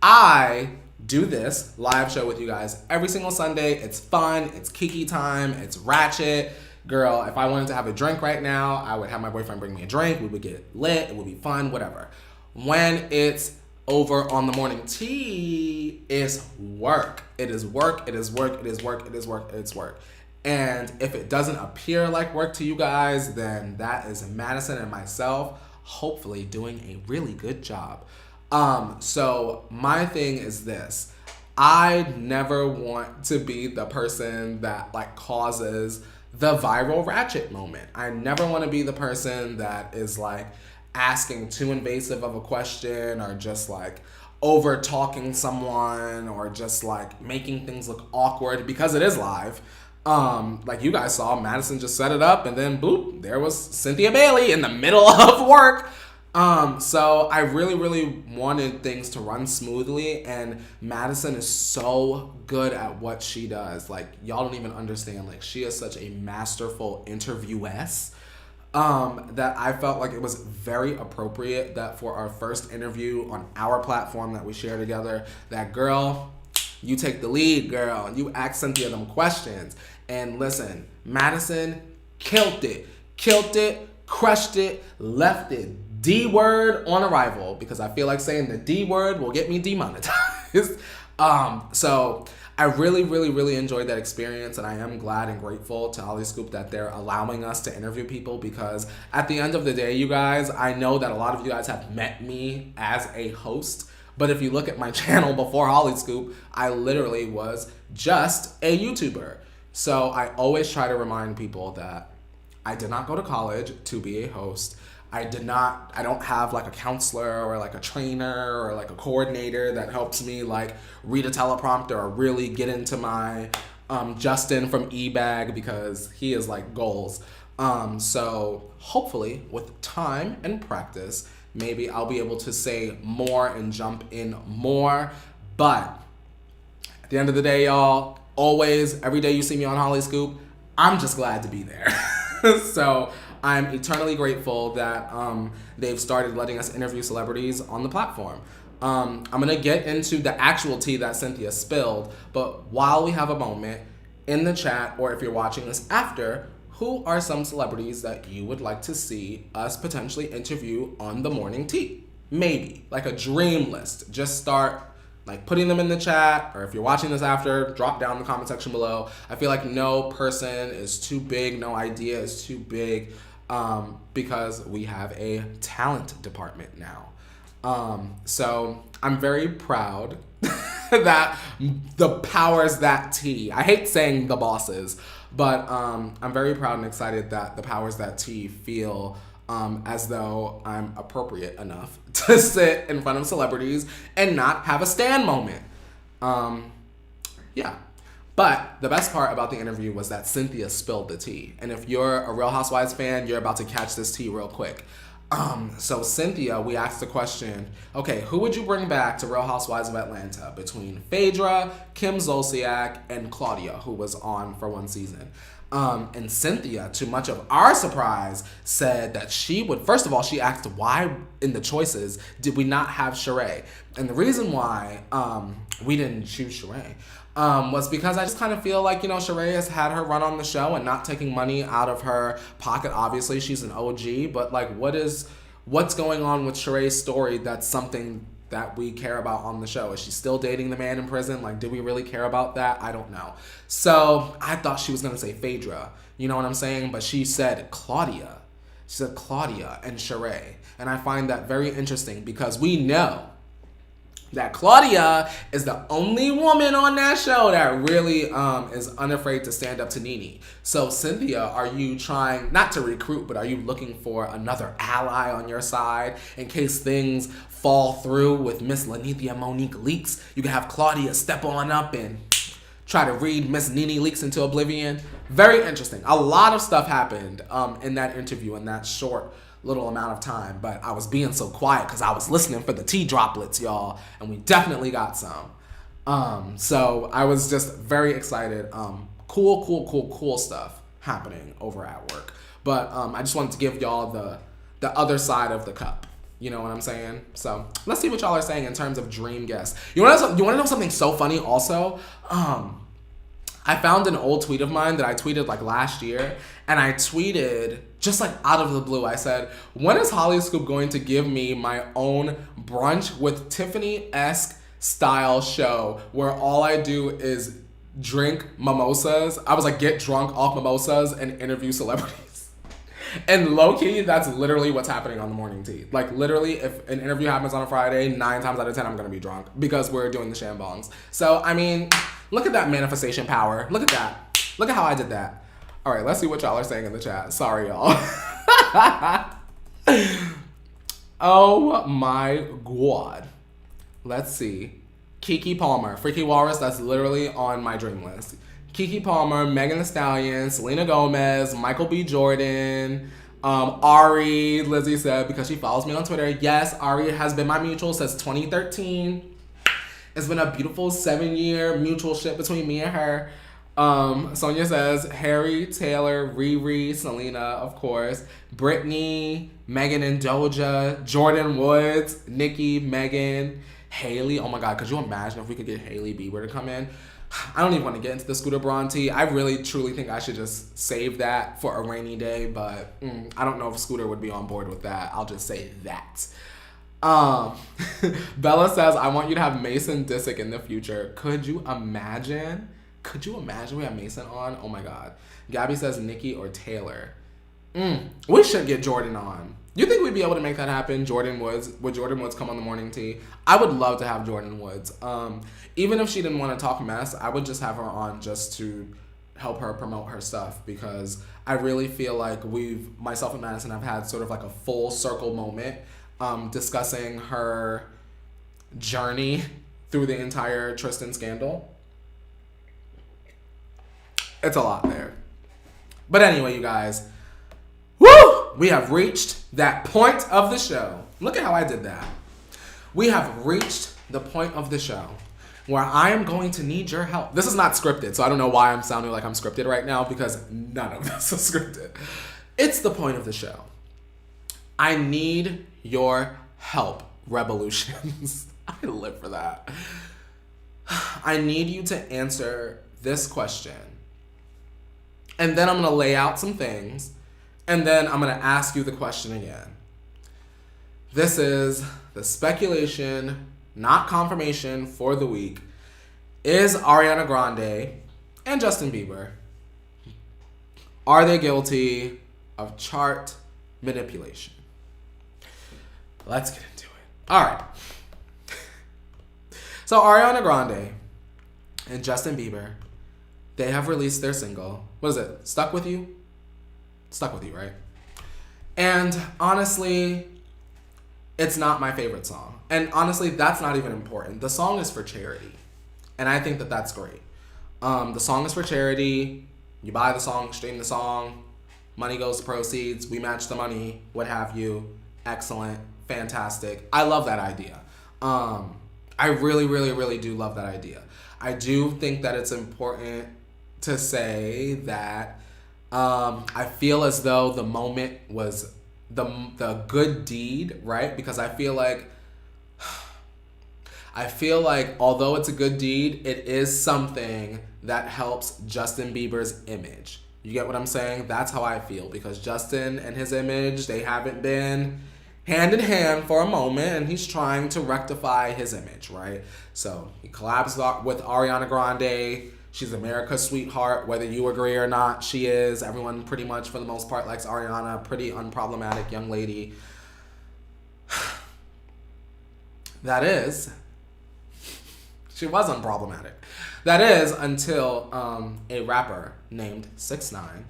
I do this live show with you guys every single Sunday. It's fun. It's kiki time. It's ratchet. Girl, if I wanted to have a drink right now, I would have my boyfriend bring me a drink. We would get lit. It would be fun, whatever. When it's over on the morning tea is work. It is work, it is work, it is work, it is work, it's work. And if it doesn't appear like work to you guys, then that is Madison and myself hopefully doing a really good job. So my thing is this. I never want to be the person that like causes the viral ratchet moment. I never want to be the person that is like asking too invasive of a question or just like over talking someone or just like making things look awkward because it is live. Like you guys saw, Madison just set it up and then boop, there was Cynthia Bailey in the middle of work. So I really wanted things to run smoothly, and Madison is so good at what she does. Like, y'all don't even understand. Like, she is such a masterful interviewess, that I felt like it was very appropriate that for our first interview on our platform that we share together, that girl, you take the lead, girl, and you ask Cynthia them questions. And listen, Madison killed it, crushed it, left it D word on arrival, because I feel like saying the D word will get me demonetized. So I really enjoyed that experience, and I am glad and grateful to Holly Scoop that they're allowing us to interview people, because at the end of the day, you guys, I know that a lot of you guys have met me as a host, but if you look at my channel before Holly Scoop, I literally was just a YouTuber. So I always try to remind people that I did not go to college to be a host. I don't have like a counselor or like a trainer or like a coordinator that helps me like read a teleprompter or really get into my Justin from eBag, because he is like goals. So hopefully with time and practice, maybe I'll be able to say more and jump in more. But at the end of the day, y'all, always, every day you see me on Holly Scoop, I'm just glad to be there. So I'm eternally grateful that they've started letting us interview celebrities on the platform. I'm going to get into the actual tea that Cynthia spilled, but while we have a moment, in the chat, or if you're watching this after, who are some celebrities that you would like to see us potentially interview on the morning tea? Maybe, like a dream list. Just start like putting them in the chat, or if you're watching this after, drop down in the comment section below. I feel like no person is too big, no idea is too big, because we have a talent department now. So I'm very proud that the powers that tea, I hate saying the bosses, but I'm very proud and excited that the powers that tea feel as though I'm appropriate enough to sit in front of celebrities and not have a stand moment. Yeah. But the best part about the interview was that Cynthia spilled the tea. And if you're a Real Housewives fan, you're about to catch this tea real quick. So Cynthia, we asked the question, okay, who would you bring back to Real Housewives of Atlanta between Phaedra, Kim Zolciak, and Claudia, who was on for one season? And Cynthia, to much of our surprise, said that she would, first of all, she asked why in the choices did we not have Sheree? And the reason why we didn't choose Sheree was because I just kind of feel like, you know, Sheree has had her run on the show and not taking money out of her pocket. Obviously, she's an OG, but like what's going on with Sheree's story that's something that we care about on the show? Is she still dating the man in prison? Like, do we really care about that? I don't know. So I thought she was going to say Phaedra. You know what I'm saying? But she said Claudia. She said Claudia and Sheree. And I find that very interesting, because we know that Claudia is the only woman on that show that really is unafraid to stand up to Nene. So Cynthia, are you trying, not to recruit, but are you looking for another ally on your side in case things fall through with Miss Lanithia Monique Leakes? You can have Claudia step on up and try to read Miss Nene Leakes into oblivion. Very interesting. A lot of stuff happened in that interview in that short little amount of time, but I was being so quiet because I was listening for the tea droplets, y'all, and we definitely got some. So I was just very excited. Cool stuff happening over at work. But I just wanted to give y'all the other side of the cup. You know what I'm saying? So let's see what y'all are saying in terms of dream guests. You want to know something so funny also? I I found an old tweet of mine that I tweeted like last year, and I tweeted just like out of the blue. I said, when is Holly Scoop going to give me my own brunch with Tiffany-esque style show where all I do is drink mimosas? I was like, get drunk off mimosas and interview celebrities. And low-key, that's literally what's happening on the morning tea. Like, literally, if an interview happens on a Friday, 9 times out of 10, I'm going to be drunk because we're doing the shambongs. So, I mean, look at that manifestation power. Look at that. Look at how I did that. All right, let's see what y'all are saying in the chat. Sorry, y'all. Oh, my God. Let's see. Keke Palmer. Freaky Walrus, that's literally on my dream list. Keke Palmer, Megan Thee Stallion, Selena Gomez, Michael B. Jordan, Ari, Lizzie said, because she follows me on Twitter. Yes, Ari has been my mutual since 2013. It's been a beautiful 7-year mutual ship between me and her. Sonia says, Harry, Taylor, Riri, Selena, of course, Brittany, Megan and Doja, Jordan Woods, Nicki, Megan, Halle. Oh my God, could you imagine if we could get Hailey Bieber to come in? I don't even want to get into the Scooter Braun tea. I really, truly think I should just save that for a rainy day, but I don't know if Scooter would be on board with that. I'll just say that. Bella says, I want you to have Mason Disick in the future. Could you imagine? Could you imagine we have Mason on? Oh my God. Gabby says Nicki or Taylor. We should get Jordan on. You think we'd be able to make that happen? Jordan Woods. Would Jordan Woods come on the morning tea? I would love to have Jordan Woods. Even if she didn't want to talk mess, I would just have her on just to help her promote her stuff, because I really feel like myself and Madison have had sort of like a full circle moment discussing her journey through the entire Tristan scandal. It's a lot there. But anyway, you guys, woo! We have reached that point of the show. Look at how I did that. We have reached the point of the show where I am going to need your help. This is not scripted, so I don't know why I'm sounding like I'm scripted right now, because none of this is scripted. It's the point of the show. I need your help, Revolutions. I live for that. I need you to answer this question. And then I'm going to lay out some things. And then I'm going to ask you the question again. This is the speculation, not confirmation, for the week. Is Ariana Grande and Justin Bieber, are they guilty of chart manipulation? Let's get into it. All right. So Ariana Grande and Justin Bieber, they have released their single. What is it? Stuck With You? Stuck With You, right? And honestly, it's not my favorite song. And honestly, that's not even important. The song is for charity. And I think that that's great. The song is for charity. You buy the song, stream the song. Money goes to proceeds. We match the money, what have you. Excellent. Fantastic. I love that idea. I really, really, really do love that idea. I do think that it's important to say that I feel as though the moment was the good deed, right? Because I feel like although it's a good deed, it is something that helps Justin Bieber's image. You get what I'm saying? That's how I feel, because Justin and his image, they haven't been hand in hand for a moment, and he's trying to rectify his image, right? So he collabs with Ariana Grande. She's America's sweetheart, whether you agree or not. She is. Everyone pretty much, for the most part, likes Ariana. Pretty unproblematic young lady. That is, she was unproblematic. That is until a rapper named 6ix9ine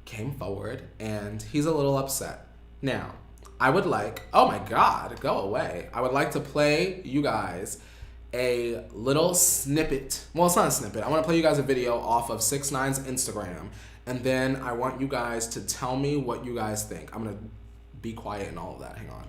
came forward, and he's a little upset. Now, I would like, oh my God, go away. I would like to play you guys a little snippet. Well, it's not a snippet. I want to play you guys a video off of 6ix9ine's Instagram, and then I want you guys to tell me what you guys think. I'm going to be quiet and all of that. Hang on.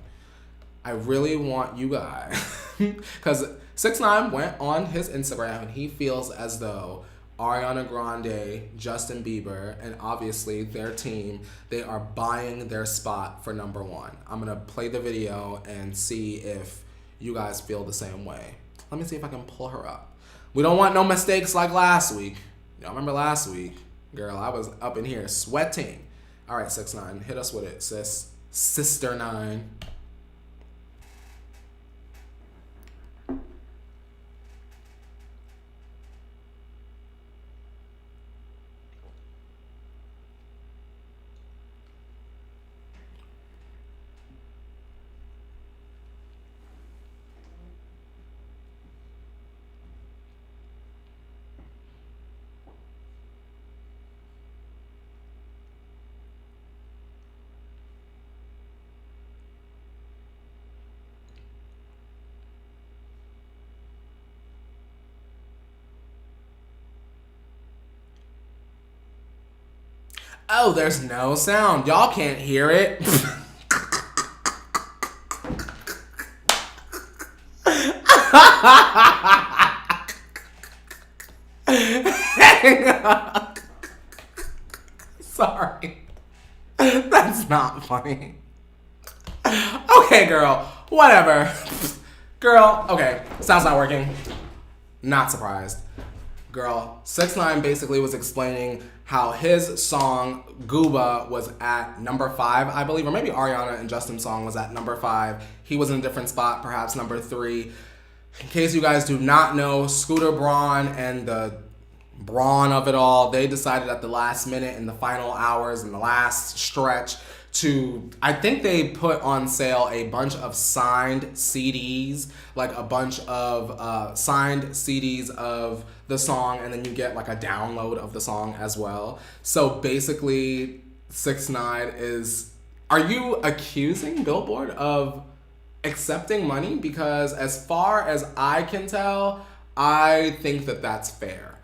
I really want you guys, because 6ix9ine went on his Instagram and he feels as though Ariana Grande, Justin Bieber, and obviously their team, they are buying their spot for number one. I'm going to play the video and see if you guys feel the same way. Let me see if I can pull her up. We don't want no mistakes like last week. Y'all remember last week? Girl, I was up in here sweating. All right, 6ix9ine, hit us with it, sis. Sister 9. Oh, there's no sound. Y'all can't hear it. Sorry. That's not funny. Okay, girl. Whatever. Girl, okay. Sound's not working. Not surprised. Girl, 6ix9ine basically was explaining how his song Gooba was at number 5, I believe, or maybe Ariana and Justin's song was at number 5. He was in a different spot, perhaps number 3. In case you guys do not know, Scooter Braun and the brawn of it all, they decided at the last minute in the final hours in the last stretch to, I think they put on sale a bunch of signed CDs, like a bunch of signed CDs of the song, and then you get like a download of the song as well. So basically, 6ix9ine is, are you accusing Billboard of accepting money? Because as far as I can tell, I think that that's fair.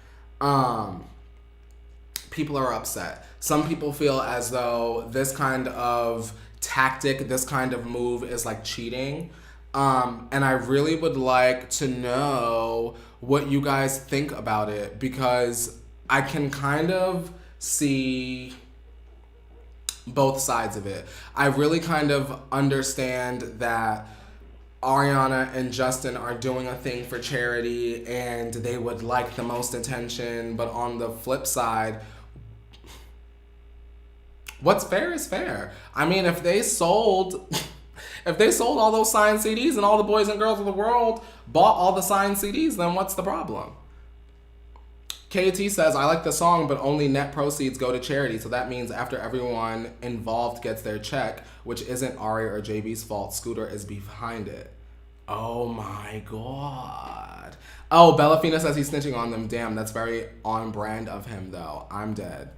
People are upset. Some people feel as though this kind of tactic, this kind of move is like cheating. And I really would like to know what you guys think about it, because I can kind of see both sides of it. I really kind of understand that Ariana and Justin are doing a thing for charity and they would like the most attention, but on the flip side, what's fair is fair. I mean, if they sold all those signed CDs and all the boys and girls of the world bought all the signed CDs, then what's the problem? KT says, I like the song, but only net proceeds go to charity. So that means after everyone involved gets their check, which isn't Ari or JB's fault, Scooter is behind it. Oh my God. Oh, Bellafina says he's snitching on them. Damn, that's very on brand of him though. I'm dead.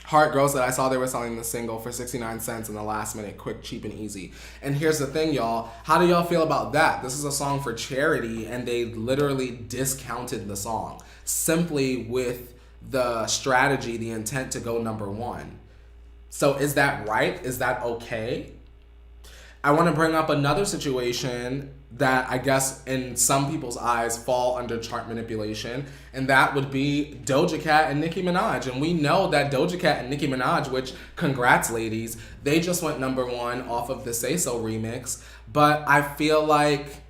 Heart Girl said, I saw they were selling the single for 69 cents in the last minute, quick, cheap, and easy. And here's the thing, y'all. How do y'all feel about that? This is a song for charity, and they literally discounted the song simply with the strategy, the intent to go number 1. So is that right? Is that okay? I want to bring up another situation that I guess in some people's eyes fall under chart manipulation, and that would be Doja Cat and Nicki Minaj. And we know that Doja Cat and Nicki Minaj, which, congrats ladies, they just went number 1 off of the Say So remix, but I feel like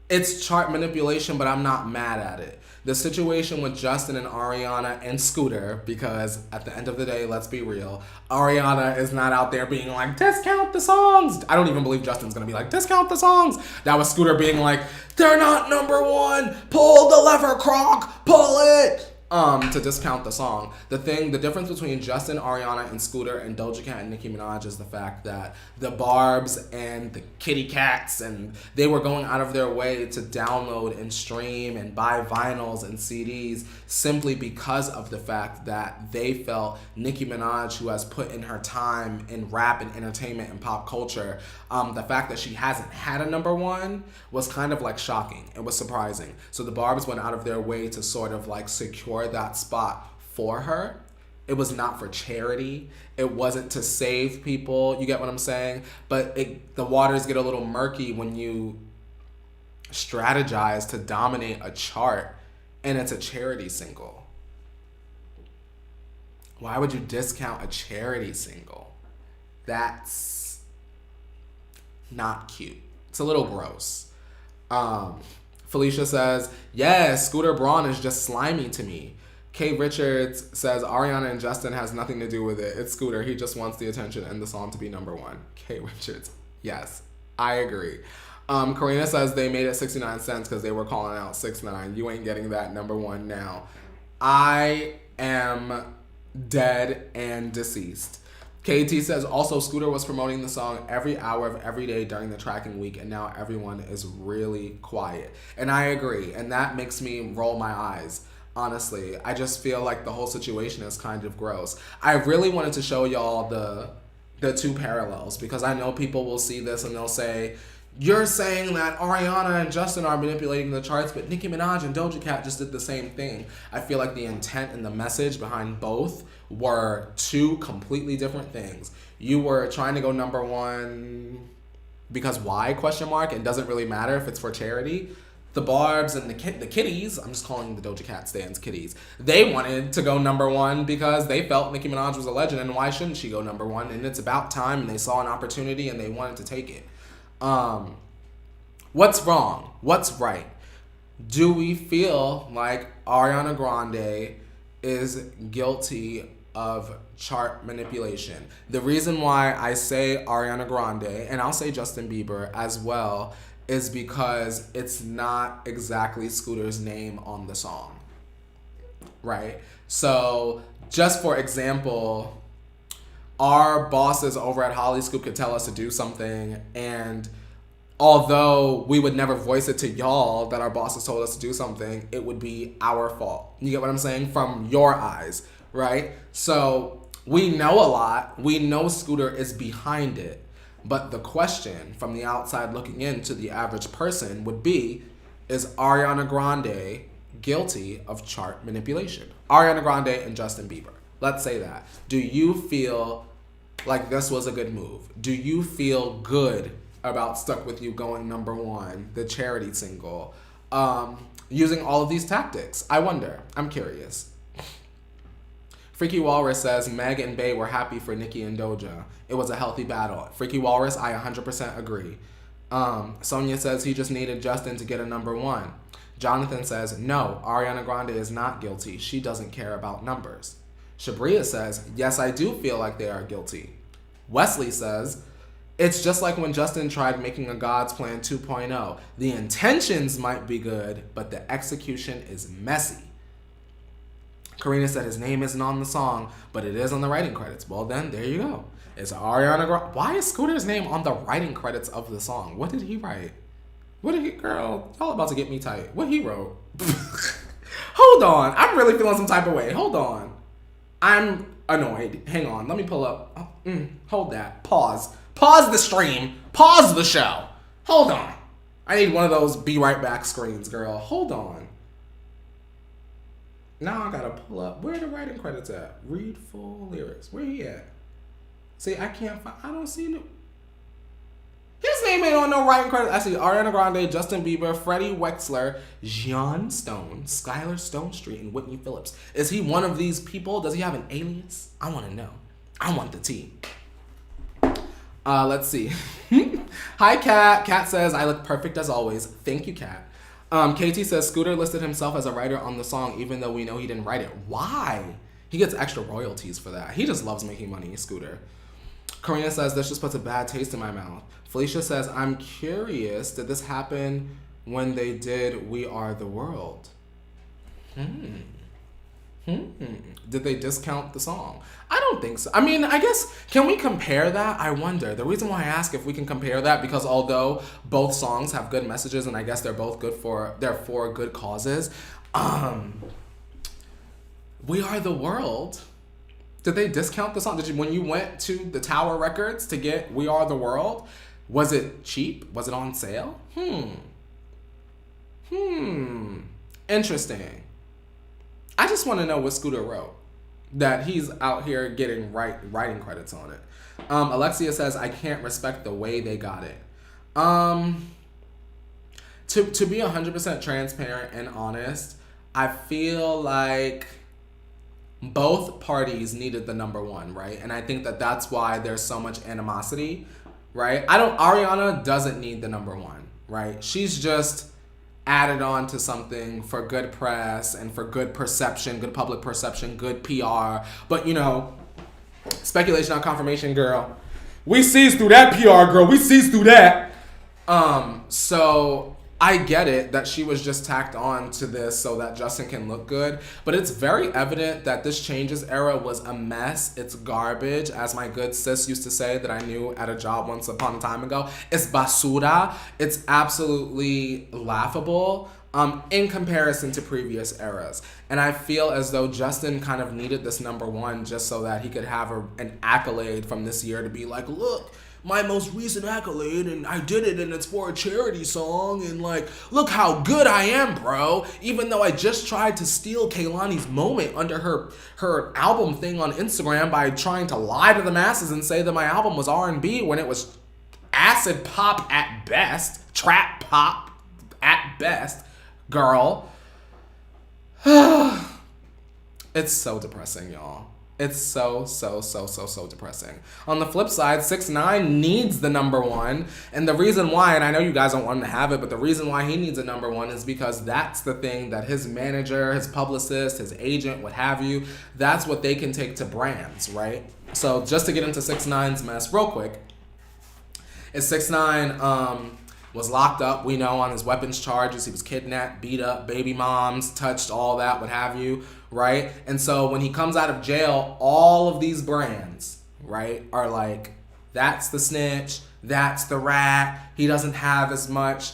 it's chart manipulation, but I'm not mad at it. The situation with Justin and Ariana and Scooter, because at the end of the day, let's be real, Ariana is not out there being like, discount the songs. I don't even believe Justin's gonna be like, discount the songs. That was Scooter being like, they're not number 1. Pull the lever, Croc, pull it. To discount the song. The difference between Justin, Ariana, and Scooter and Doja Cat and Nicki Minaj is the fact that the Barbs and the Kitty Cats, and they were going out of their way to download and stream and buy vinyls and CDs simply because of the fact that they felt Nicki Minaj, who has put in her time in rap and entertainment and pop culture, the fact that she hasn't had a number 1 was kind of like shocking. It was surprising. So the Barbs went out of their way to sort of like secure that spot for her. It was not for charity. It wasn't to save people. You get what I'm saying? But the waters get a little murky when you strategize to dominate a chart and it's a charity single. Why would you discount a charity single? That's not cute. It's a little gross. Felicia says, yes, Scooter Braun is just slimy to me. Kay Richards says, Ariana and Justin has nothing to do with it. It's Scooter. He just wants the attention and the song to be number one. Kay Richards. Yes, I agree. Karina says they made it 69 cents because they were calling out 6ix9ine. You ain't getting that number one now. I am dead and deceased. KT says, also, Scooter was promoting the song every hour of every day during the tracking week, and now everyone is really quiet. And I agree, and that makes me roll my eyes. Honestly, I just feel like the whole situation is kind of gross. I really wanted to show y'all the two parallels because I know people will see this and they'll say, you're saying that Ariana and Justin are manipulating the charts, but Nicki Minaj and Doja Cat just did the same thing. I feel like the intent and the message behind both were two completely different things. You were trying to go number one because why, question mark? It doesn't really matter if it's for charity. The Barbs and the Kitties, I'm just calling the Doja Cat stans Kitties, they wanted to go number one because they felt Nicki Minaj was a legend, and why shouldn't she go number one? And it's about time, and they saw an opportunity, and they wanted to take it. What's wrong? What's right? Do we feel like Ariana Grande is guilty of chart manipulation? The reason why I say Ariana Grande, and I'll say Justin Bieber as well, is because it's not exactly Scooter's name on the song, right? So just for example, our bosses over at Halle Scoop could tell us to do something, and although we would never voice it to y'all that our bosses told us to do something, it would be our fault. You get what I'm saying? From your eyes, right? So we know a lot. We know Scooter is behind it. But the question from the outside looking in to the average person would be, is Ariana Grande guilty of chart manipulation? Ariana Grande and Justin Bieber. Let's say that. Do you feel like this was a good move? Do you feel good about Stuck With You going number one, the charity single, using all of these tactics? I wonder. I'm curious. Freaky Walrus says, Meg and Bey were happy for Nicki and Doja. It was a healthy battle. Freaky Walrus, I 100% agree. Sonia says he just needed Justin to get a number one. Jonathan says, no, Ariana Grande is not guilty. She doesn't care about numbers. Shabria says, yes, I do feel like they are guilty. Wesley says, it's just like when Justin tried making a God's Plan 2.0. The intentions might be good, but the execution is messy. Karina said his name isn't on the song, but it is on the writing credits. Well then, there you go. It's Ariana Grande. Why is Scooter's name on the writing credits of the song? What did he write? Girl, y'all about to get me tight. What he wrote? Hold on. I'm really feeling some type of way. Hold on. I'm annoyed. Hang on. Let me pull up. Hold that. Pause. Pause the stream. Pause the show. Hold on. I need one of those be right back screens, girl. Hold on. Now I gotta pull up. Where are the writing credits at? Read full lyrics. Where he at? See, I can't find. I don't see no. His name ain't on no writing credits. I see Ariana Grande, Justin Bieber, Freddie Wexler, John Stone, Skylar Stone Street, and Whitney Phillips. Is he one of these people? Does he have an alias? I want to know. I want the tea. Let's see. Hi, Kat. Kat says, I look perfect as always. Thank you, Kat. KT says, Scooter listed himself as a writer on the song, even though we know he didn't write it. Why? He gets extra royalties for that. He just loves making money, Scooter. Karina says, this just puts a bad taste in my mouth. Felicia says, I'm curious, did this happen when they did We Are the World? Did they discount the song? I don't think so. I mean, I guess, can we compare that? I wonder. The reason why I ask if we can compare that, because although both songs have good messages and I guess they're both for good causes, We Are the World, did they discount the song? When you went to the Tower Records to get We Are the World, was it cheap? Was it on sale? Interesting. I just want to know what Scooter wrote, that he's out here getting writing credits on it. Alexia says, I can't respect the way they got it. To be 100% transparent and honest, I feel like both parties needed the number one, right? And I think that that's why there's so much animosity, right? Ariana doesn't need the number one, right? She's just added on to something for good press and for good perception, good public perception, good PR. But you know, speculation on confirmation, girl. We sees through that PR, girl. We sees through that. So I get it that she was just tacked on to this so that Justin can look good, but it's very evident that this Changes era was a mess. It's garbage, as my good sis used to say that I knew at a job once upon a time ago. It's basura. It's absolutely laughable in comparison to previous eras. And I feel as though Justin kind of needed this number one just so that he could have an accolade from this year to be like, look, my most recent accolade, and I did it, and it's for a charity song, and like, look how good I am, bro. Even though I just tried to steal Kehlani's moment under her album thing on Instagram by trying to lie to the masses and say that my album was R&B when it was acid pop at best, trap pop at best, girl. It's so depressing, y'all. It's so depressing. On the flip side, 6ix9ine needs the number one. And the reason why, and I know you guys don't want him to have it, but the reason why he needs a number one is because that's the thing that his manager, his publicist, his agent, what have you, that's what they can take to brands, right? So just to get into 6ix9ine's mess real quick, is 6ix9ine was locked up, we know, on his weapons charges. He was kidnapped, beat up, baby moms, touched, all that, what have you, right? And so when he comes out of jail, all of these brands, right, are like, that's the snitch, that's the rat. He doesn't have as much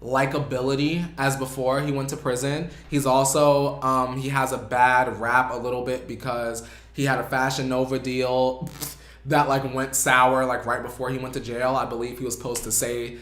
likability as before he went to prison. He's also, he has a bad rap a little bit because he had a Fashion Nova deal that like went sour like right before he went to jail. I believe he was supposed to say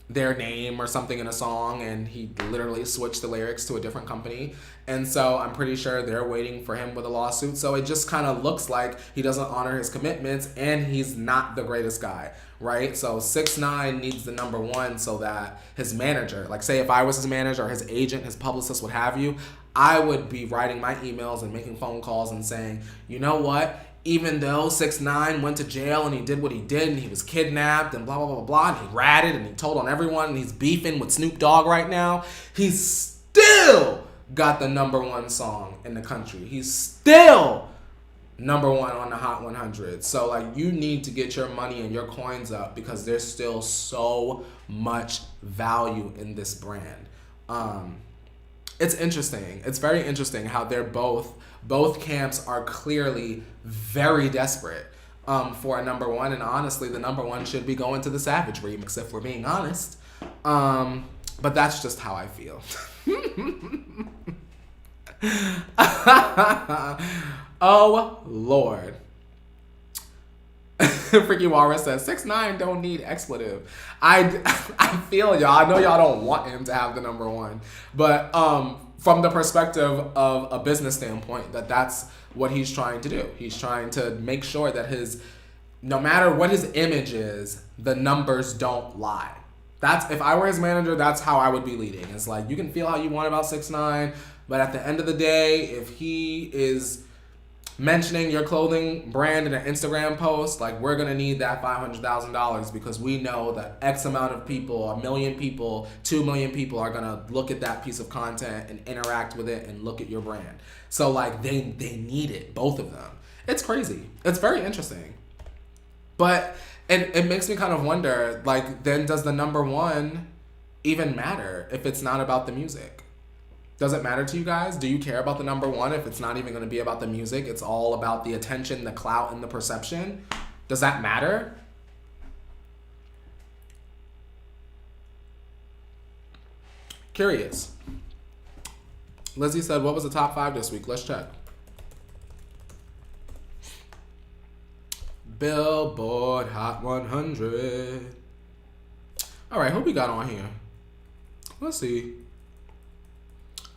their name or something in a song, and he literally switched the lyrics to a different company. And so I'm pretty sure they're waiting for him with a lawsuit. So it just kind of looks like he doesn't honor his commitments, and he's not the greatest guy, right? So 6ix9ine needs the number one so that his manager, like say if I was his manager or his agent, his publicist, what have you, I would be writing my emails and making phone calls and saying, you know what? Even though 6ix9ine went to jail and he did what he did and he was kidnapped and blah, blah, blah, blah, and he ratted and he told on everyone and he's beefing with Snoop Dogg right now, he's still got the number one song in the country. He's still number one on the Hot 100. So, like, you need to get your money and your coins up because there's still so much value in this brand. It's interesting. It's very interesting how they're both camps are clearly very desperate for a number one, and honestly the number one should be going to the Savage remix if we're being honest, but that's just how I feel. Oh Lord. Freaky Walrus says 6ix9ine don't need expletive. I feel y'all. I know y'all don't want him to have the number one, but from the perspective of a business standpoint, that's what he's trying to do. He's trying to make sure that no matter what his image is, the numbers don't lie. That's, if I were his manager, that's how I would be leading. It's like, you can feel how you want about 6ix9ine, but at the end of the day, if he is mentioning your clothing brand in an Instagram post, like, we're gonna need that $500,000 because we know that X amount of people, 1 million people, 2 million people are gonna look at that piece of content and interact with it and look at your brand. So like they need it, both of them. It's crazy. It's very interesting. But it makes me kind of wonder, like, then does the number one even matter if it's not about the music? Does it matter to you guys? Do you care about the number one if it's not even going to be about the music? It's all about the attention, the clout, and the perception. Does that matter? Curious. Lizzie said, what was the top 5 this week? Let's check. Billboard Hot 100. All right, who we got on here? Let's see.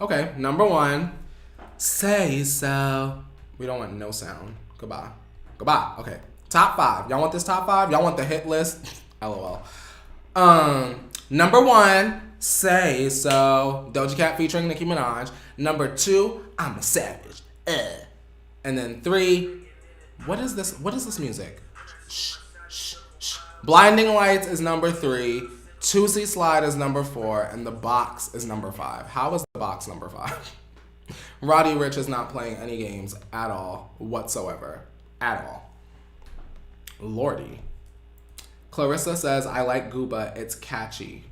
Okay, number 1, Say So. We don't want no sound. Goodbye. Okay, top 5. Y'all want this top 5? Y'all want the hit list? LOL. Number 1, Say So. Doja Cat featuring Nicki Minaj. Number 2, I'm a Savage. And then 3, what is this music? Shh. Blinding Lights is number 3. Tootsie Slide is number 4, and The Box is number 5. How is The Box number 5? Roddy Ricch is not playing any games at all, whatsoever. At all. Lordy. Clarissa says, I like Gooba, it's catchy.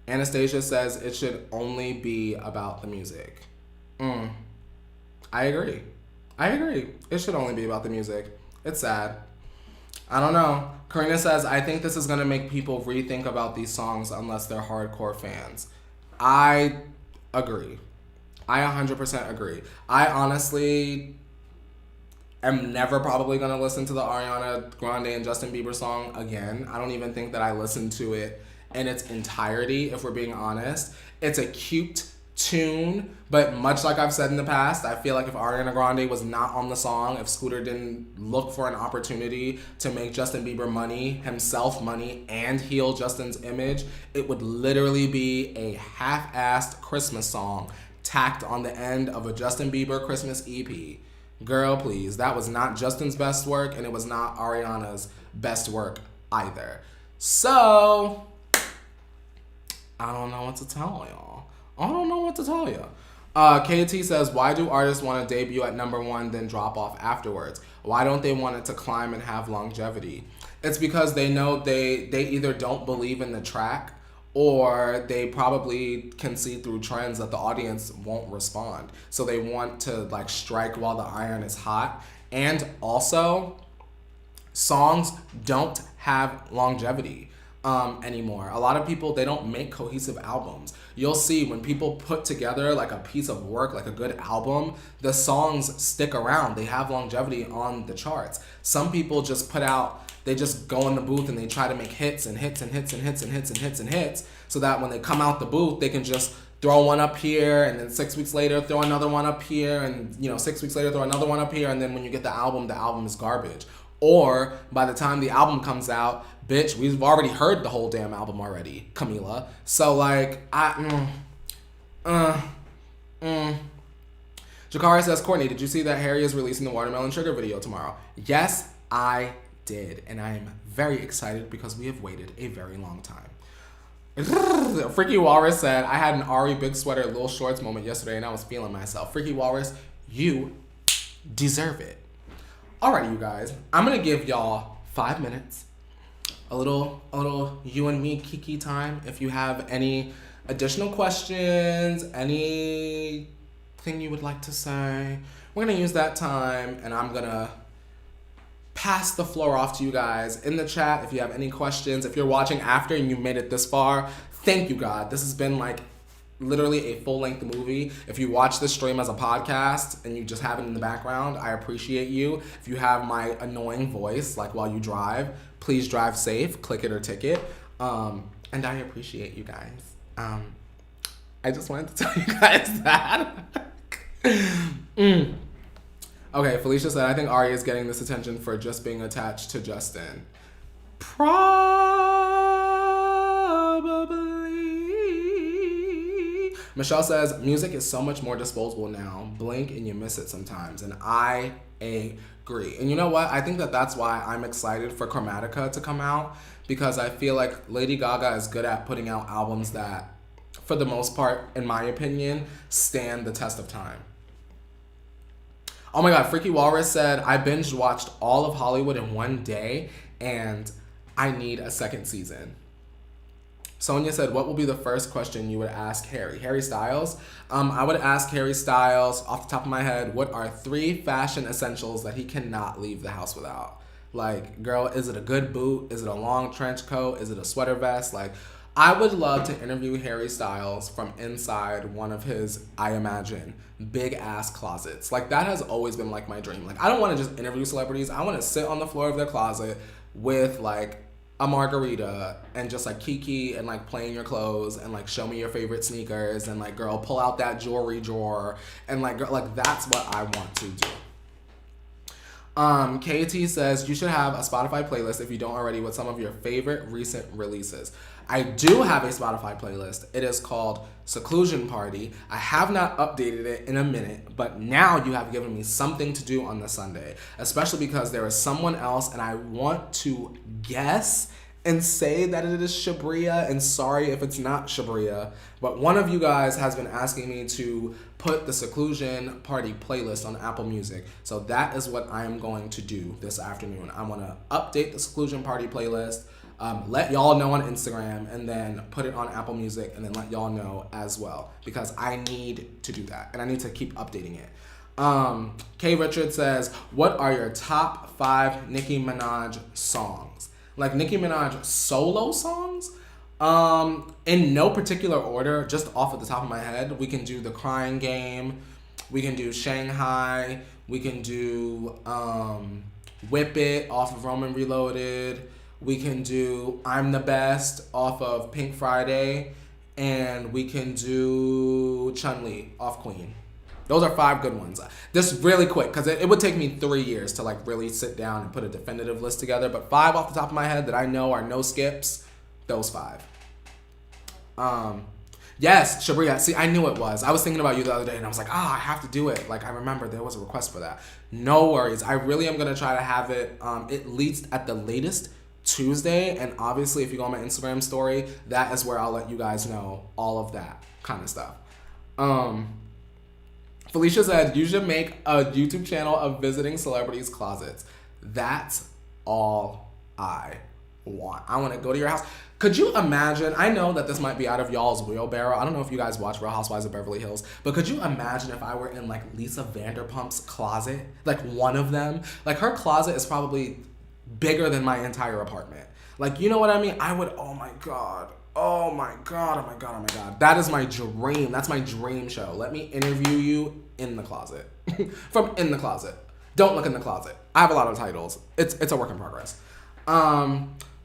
Anastasia says, it should only be about the music. I agree. It should only be about the music. It's sad. I don't know. Karina says, I think this is going to make people rethink about these songs unless they're hardcore fans. I agree. I 100% agree. I honestly am never probably going to listen to the Ariana Grande and Justin Bieber song again. I don't even think that I listened to it in its entirety, if we're being honest. It's a cute tune, but much like I've said in the past, I feel like if Ariana Grande was not on the song, if Scooter didn't look for an opportunity to make Justin Bieber himself money, and heal Justin's image, it would literally be a half-assed Christmas song tacked on the end of a Justin Bieber Christmas EP. Girl, please. That was not Justin's best work, and it was not Ariana's best work either. So, I don't know what to tell y'all. I don't know what to tell you. KT says, why do artists want to debut at number 1 then drop off afterwards? Why don't they want it to climb and have longevity? It's because they know they either don't believe in the track, or they probably can see through trends that the audience won't respond. So they want to strike while the iron is hot. And also, songs don't have longevity anymore. A lot of people, they don't make cohesive albums. You'll see when people put together a piece of work, a good album, the songs stick around. They have longevity on the charts. Some people just they just go in the booth and they try to make hits and hits and hits and hits and hits and hits and hits, so that when they come out the booth, they can just throw one up here, and then 6 weeks later throw another one up here, and 6 weeks later throw another one up here, and then when you get the album is garbage. Or by the time the album comes out, bitch, we've already heard the whole damn album already, Camila. So Jakari says, Courtney, did you see that Harry is releasing the Watermelon Sugar video tomorrow? Yes, I did, and I am very excited because we have waited a very long time. Freaky Walrus said, I had an Ari big sweater, little shorts moment yesterday, and I was feeling myself. Freaky Walrus, you deserve it. Alrighty, you guys, I'm gonna give y'all 5 minutes, a little you and me kiki time. If you have any additional questions, anything you would like to say, we're gonna use that time, and I'm gonna pass the floor off to you guys in the chat. If you have any questions, if you're watching after and you made it this far, thank you, God. This has been literally a full-length movie. If you watch this stream as a podcast and you just have it in the background, I appreciate you. If you have my annoying voice while you drive, please drive safe, click it or ticket. And I appreciate you guys. I just wanted to tell you guys that. Okay, Felicia said, I think Ari is getting this attention for just being attached to Justin. Probably. Michelle says, music is so much more disposable now. Blink and you miss it sometimes. And I agree. And you know what? I think that's why I'm excited for Chromatica to come out, because I feel like Lady Gaga is good at putting out albums that, for the most part, in my opinion, stand the test of time. Oh my God, Freaky Walrus said, I binge watched all of Hollywood in one day and I need a second season. Sonia said, what will be the first question you would ask Harry? Harry Styles? I would ask Harry Styles, off the top of my head, what are 3 fashion essentials that he cannot leave the house without? Girl, is it a good boot? Is it a long trench coat? Is it a sweater vest? I would love to interview Harry Styles from inside one of his, I imagine, big ass closets. That has always been my dream. I don't want to just interview celebrities. I want to sit on the floor of their closet with a margarita and just kiki and like your clothes and like show me your favorite sneakers and like girl pull out that jewelry drawer and like girl, like that's what I want to do. KT says you should have a Spotify playlist if you don't already with some of your favorite recent releases. I do have a Spotify playlist. It is called Seclusion Party. I have not updated it in a minute, but now you have given me something to do on the Sunday, especially because there is someone else and I want to guess and say that it is Shabria, and sorry if it's not Shabria, but one of you guys has been asking me to put the Seclusion Party playlist on Apple Music. So that is what I am going to do this afternoon. I want to update the Seclusion Party playlist, let y'all know on Instagram, and then put it on Apple Music, and then let y'all know as well, because I need to do that, and I need to keep updating it. Kay Richard says, what are your top 5 Nicki Minaj songs? Like Nicki Minaj solo songs? In no particular order, just off of the top of my head, we can do The Crying Game, we can do Shanghai, we can do Whip It off of Roman Reloaded, we can do I'm the Best off of Pink Friday, and we can do Chun-Li off Queen. Those are 5 good ones. This really quick, because it would take me 3 years to like really sit down and put a definitive list together. But 5 off the top of my head that I know are no skips, those 5. Yes, Shabria. See, I knew it was. I was thinking about you the other day, and I was like, I have to do it. Like, I remember there was a request for that. No worries. I really am going to try to have it at least at the latest Tuesday. And obviously, if you go on my Instagram story, that is where I'll let you guys know all of that kind of stuff. Felicia said, you should make a YouTube channel of visiting celebrities' closets. That's all I want. I want to go to your house. Could you imagine, I know that this might be out of y'all's wheelbarrow. I don't know if you guys watch Real Housewives of Beverly Hills, but could you imagine if I were in like Lisa Vanderpump's closet? Like one of them? Like her closet is probably bigger than my entire apartment. Like, you know what I mean? I would, oh my God. Oh my God, oh my God, oh my God. That is my dream. That's my dream show. Let me interview you in the closet. From in the closet. Don't look in the closet. I have a lot of titles. It's a work in progress.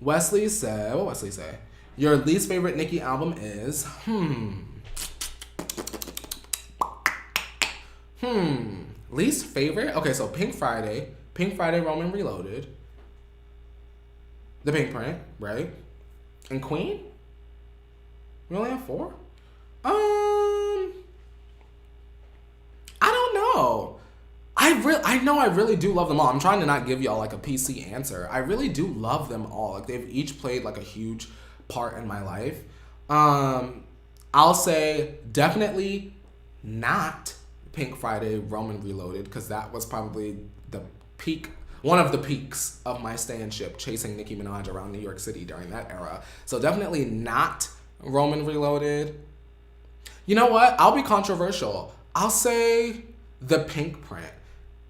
Wesley said, what Wesley say? Your least favorite Nicki album is, least favorite? Okay, so Pink Friday, Roman Reloaded, The Pink Print, right? And Queen? We only have 4? I don't know. I know I really do love them all. I'm trying to not give y'all like a PC answer. I really do love them all. Like they've each played like a huge part in my life. I'll say definitely not Pink Friday, Roman Reloaded, because that was probably the peak, one of the peaks of my stay-in-ship chasing Nicki Minaj around New York City during that era. So definitely not Roman Reloaded. You know what? I'll be controversial. I'll say The Pink Print.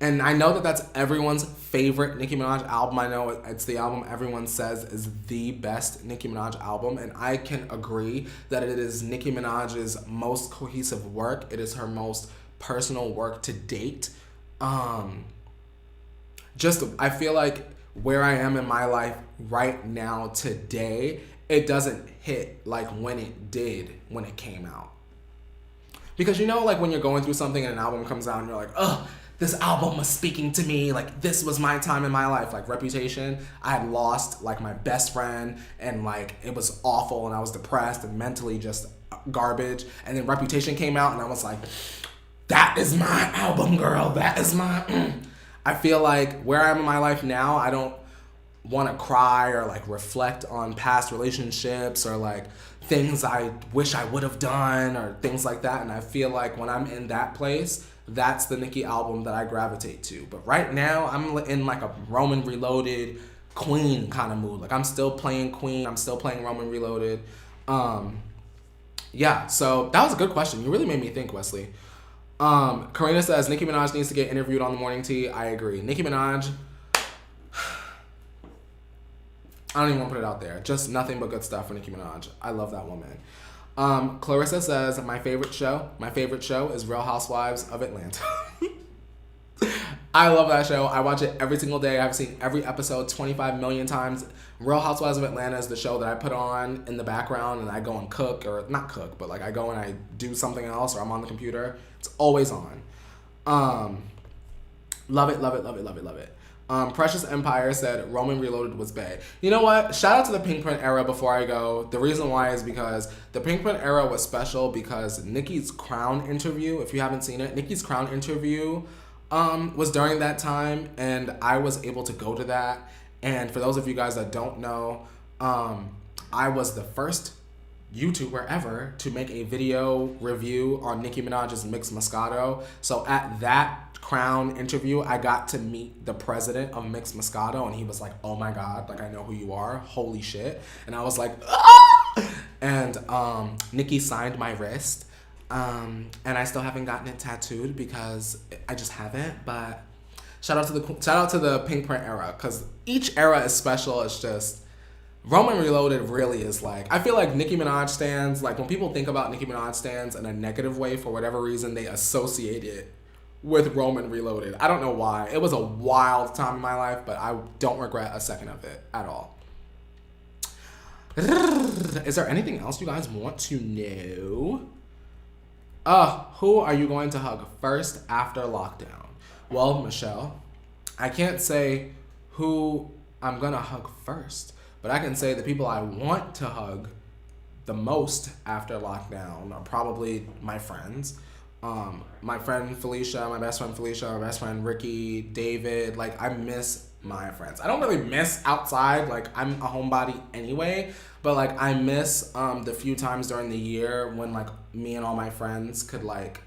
And I know that that's everyone's favorite Nicki Minaj album. I know it's the album everyone says is the best Nicki Minaj album. And I can agree that it is Nicki Minaj's most cohesive work. It is her most personal work to date. I feel like where I am in my life right now today, it doesn't hit like when it did when it came out. Because you know, like when you're going through something and an album comes out and you're like, ugh, this album was speaking to me. Like this was my time in my life. Like Reputation, I had lost like my best friend and like it was awful and I was depressed and mentally just garbage. And then Reputation came out and I was like, that is my album, girl. That is my... I feel like where I am in my life now, I don't want to cry or like reflect on past relationships or like things I wish I would have done or things like that. And I feel like when I'm in that place, that's the Nicki album that I gravitate to. But right now, I'm in like a Roman Reloaded, Queen kind of mood. Like I'm still playing Queen. I'm still playing Roman Reloaded. Yeah, so that was a good question. You really made me think, Wesley. Karina says, Nicki Minaj needs to get interviewed on the morning tea. I agree. Nicki Minaj, I don't even want to put it out there. Just nothing but good stuff for Nicki Minaj. I love that woman. Clarissa says, my favorite show is Real Housewives of Atlanta. I love that show. I watch it every single day. I've seen every episode 25 million times. Real Housewives of Atlanta is the show that I put on in the background and I go and cook, or not cook, but like I go and I do something else or I'm on the computer. It's always on. Love it, love it, love it, love it, love it. Precious Empire said Roman Reloaded was bae. You know what? Shout out to the Pink Print era before I go. The reason why is because the Pink Print era was special because Nicki's Crown interview, if you haven't seen it, Nicki's Crown interview was during that time and I was able to go to that. And for those of you guys that don't know, I was the first YouTuber ever to make a video review on Nicki Minaj's Mixed Moscato. So at that Crown interview, I got to meet the president of Mixed Moscato, and he was like, oh my God, like, I know who you are, holy shit. And I was like, ah! And Nicki signed my wrist, and I still haven't gotten it tattooed because I just haven't, but shout out to the Pink Print era, because each era is special. It's just, Roman Reloaded really is like, I feel like Nicki Minaj stands, like when people think about Nicki Minaj stands in a negative way for whatever reason, they associate it with Roman Reloaded. I don't know why. It was a wild time in my life, but I don't regret a second of it at all. Is there anything else you guys want to know? Who are you going to hug first after lockdown? Well, Michelle, I can't say who I'm gonna hug first, but I can say the people I want to hug the most after lockdown are probably my friends. My friend Felicia, my best friend Felicia, my best friend Ricky, David. Like, I miss my friends. I don't really miss outside. Like, I'm a homebody anyway, but like I miss the few times during the year when like me and all my friends could like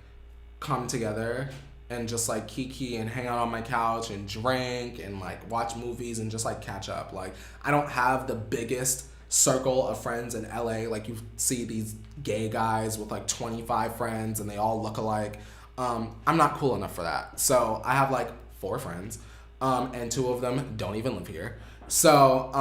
come together and just like kiki and hang out on my couch and drink and like watch movies and just like catch up. Like, I don't have the biggest circle of friends in LA. Like, you see these gay guys with like 25 friends and they all look alike. I'm not cool enough for that. So I have like 4 friends, and 2 of them don't even live here. So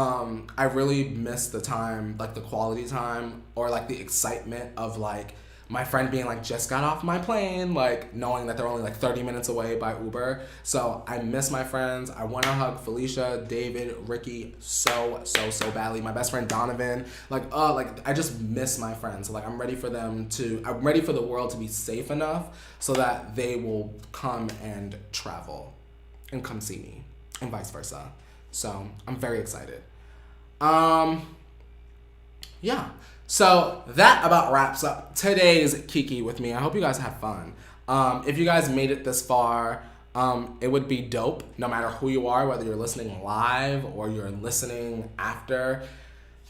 I really miss the time, like the quality time or like the excitement of like my friend being like, just got off my plane, like knowing that they're only like 30 minutes away by Uber. So I miss my friends. I want to hug Felicia, David, Ricky so badly. My best friend Donovan, I just miss my friends. So like I'm ready for the world to be safe enough so that they will come and travel and come see me and vice versa. So I'm very excited. Yeah. So that about wraps up today's Kiki with me. I hope you guys had fun. If you guys made it this far, it would be dope, no matter who you are, whether you're listening live or you're listening after.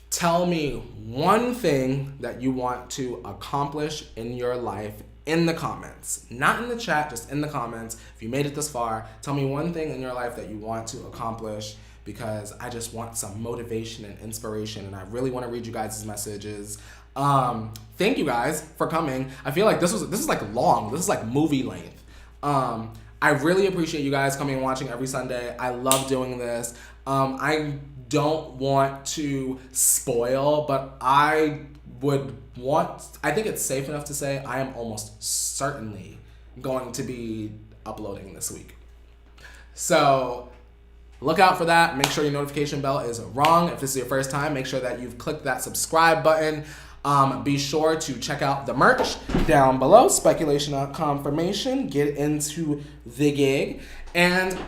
Tell me one thing that you want to accomplish in your life in the comments. Not in the chat, just in the comments. If you made it this far, tell me one thing in your life that you want to accomplish, because I just want some motivation and inspiration, and I really want to read you guys' messages. Thank you guys for coming. I feel like this is like long. This is like movie length. I really appreciate you guys coming and watching every Sunday. I love doing this. I don't want to spoil, but I think it's safe enough to say I am almost certainly going to be uploading this week. So look out for that. Make sure your notification bell is rung. If this is your first time, make sure that you've clicked that subscribe button. Be sure to check out the merch down below. Speculation on confirmation. Get into the gig. And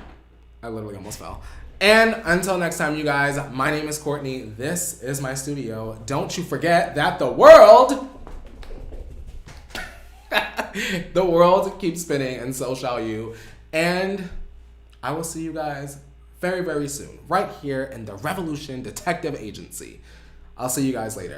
I literally almost fell. And until next time, you guys, my name is Courtney. This is my studio. Don't you forget that the world keeps spinning, and so shall you. And I will see you guys very, very soon, right here in the Revolution Detective Agency. I'll see you guys later.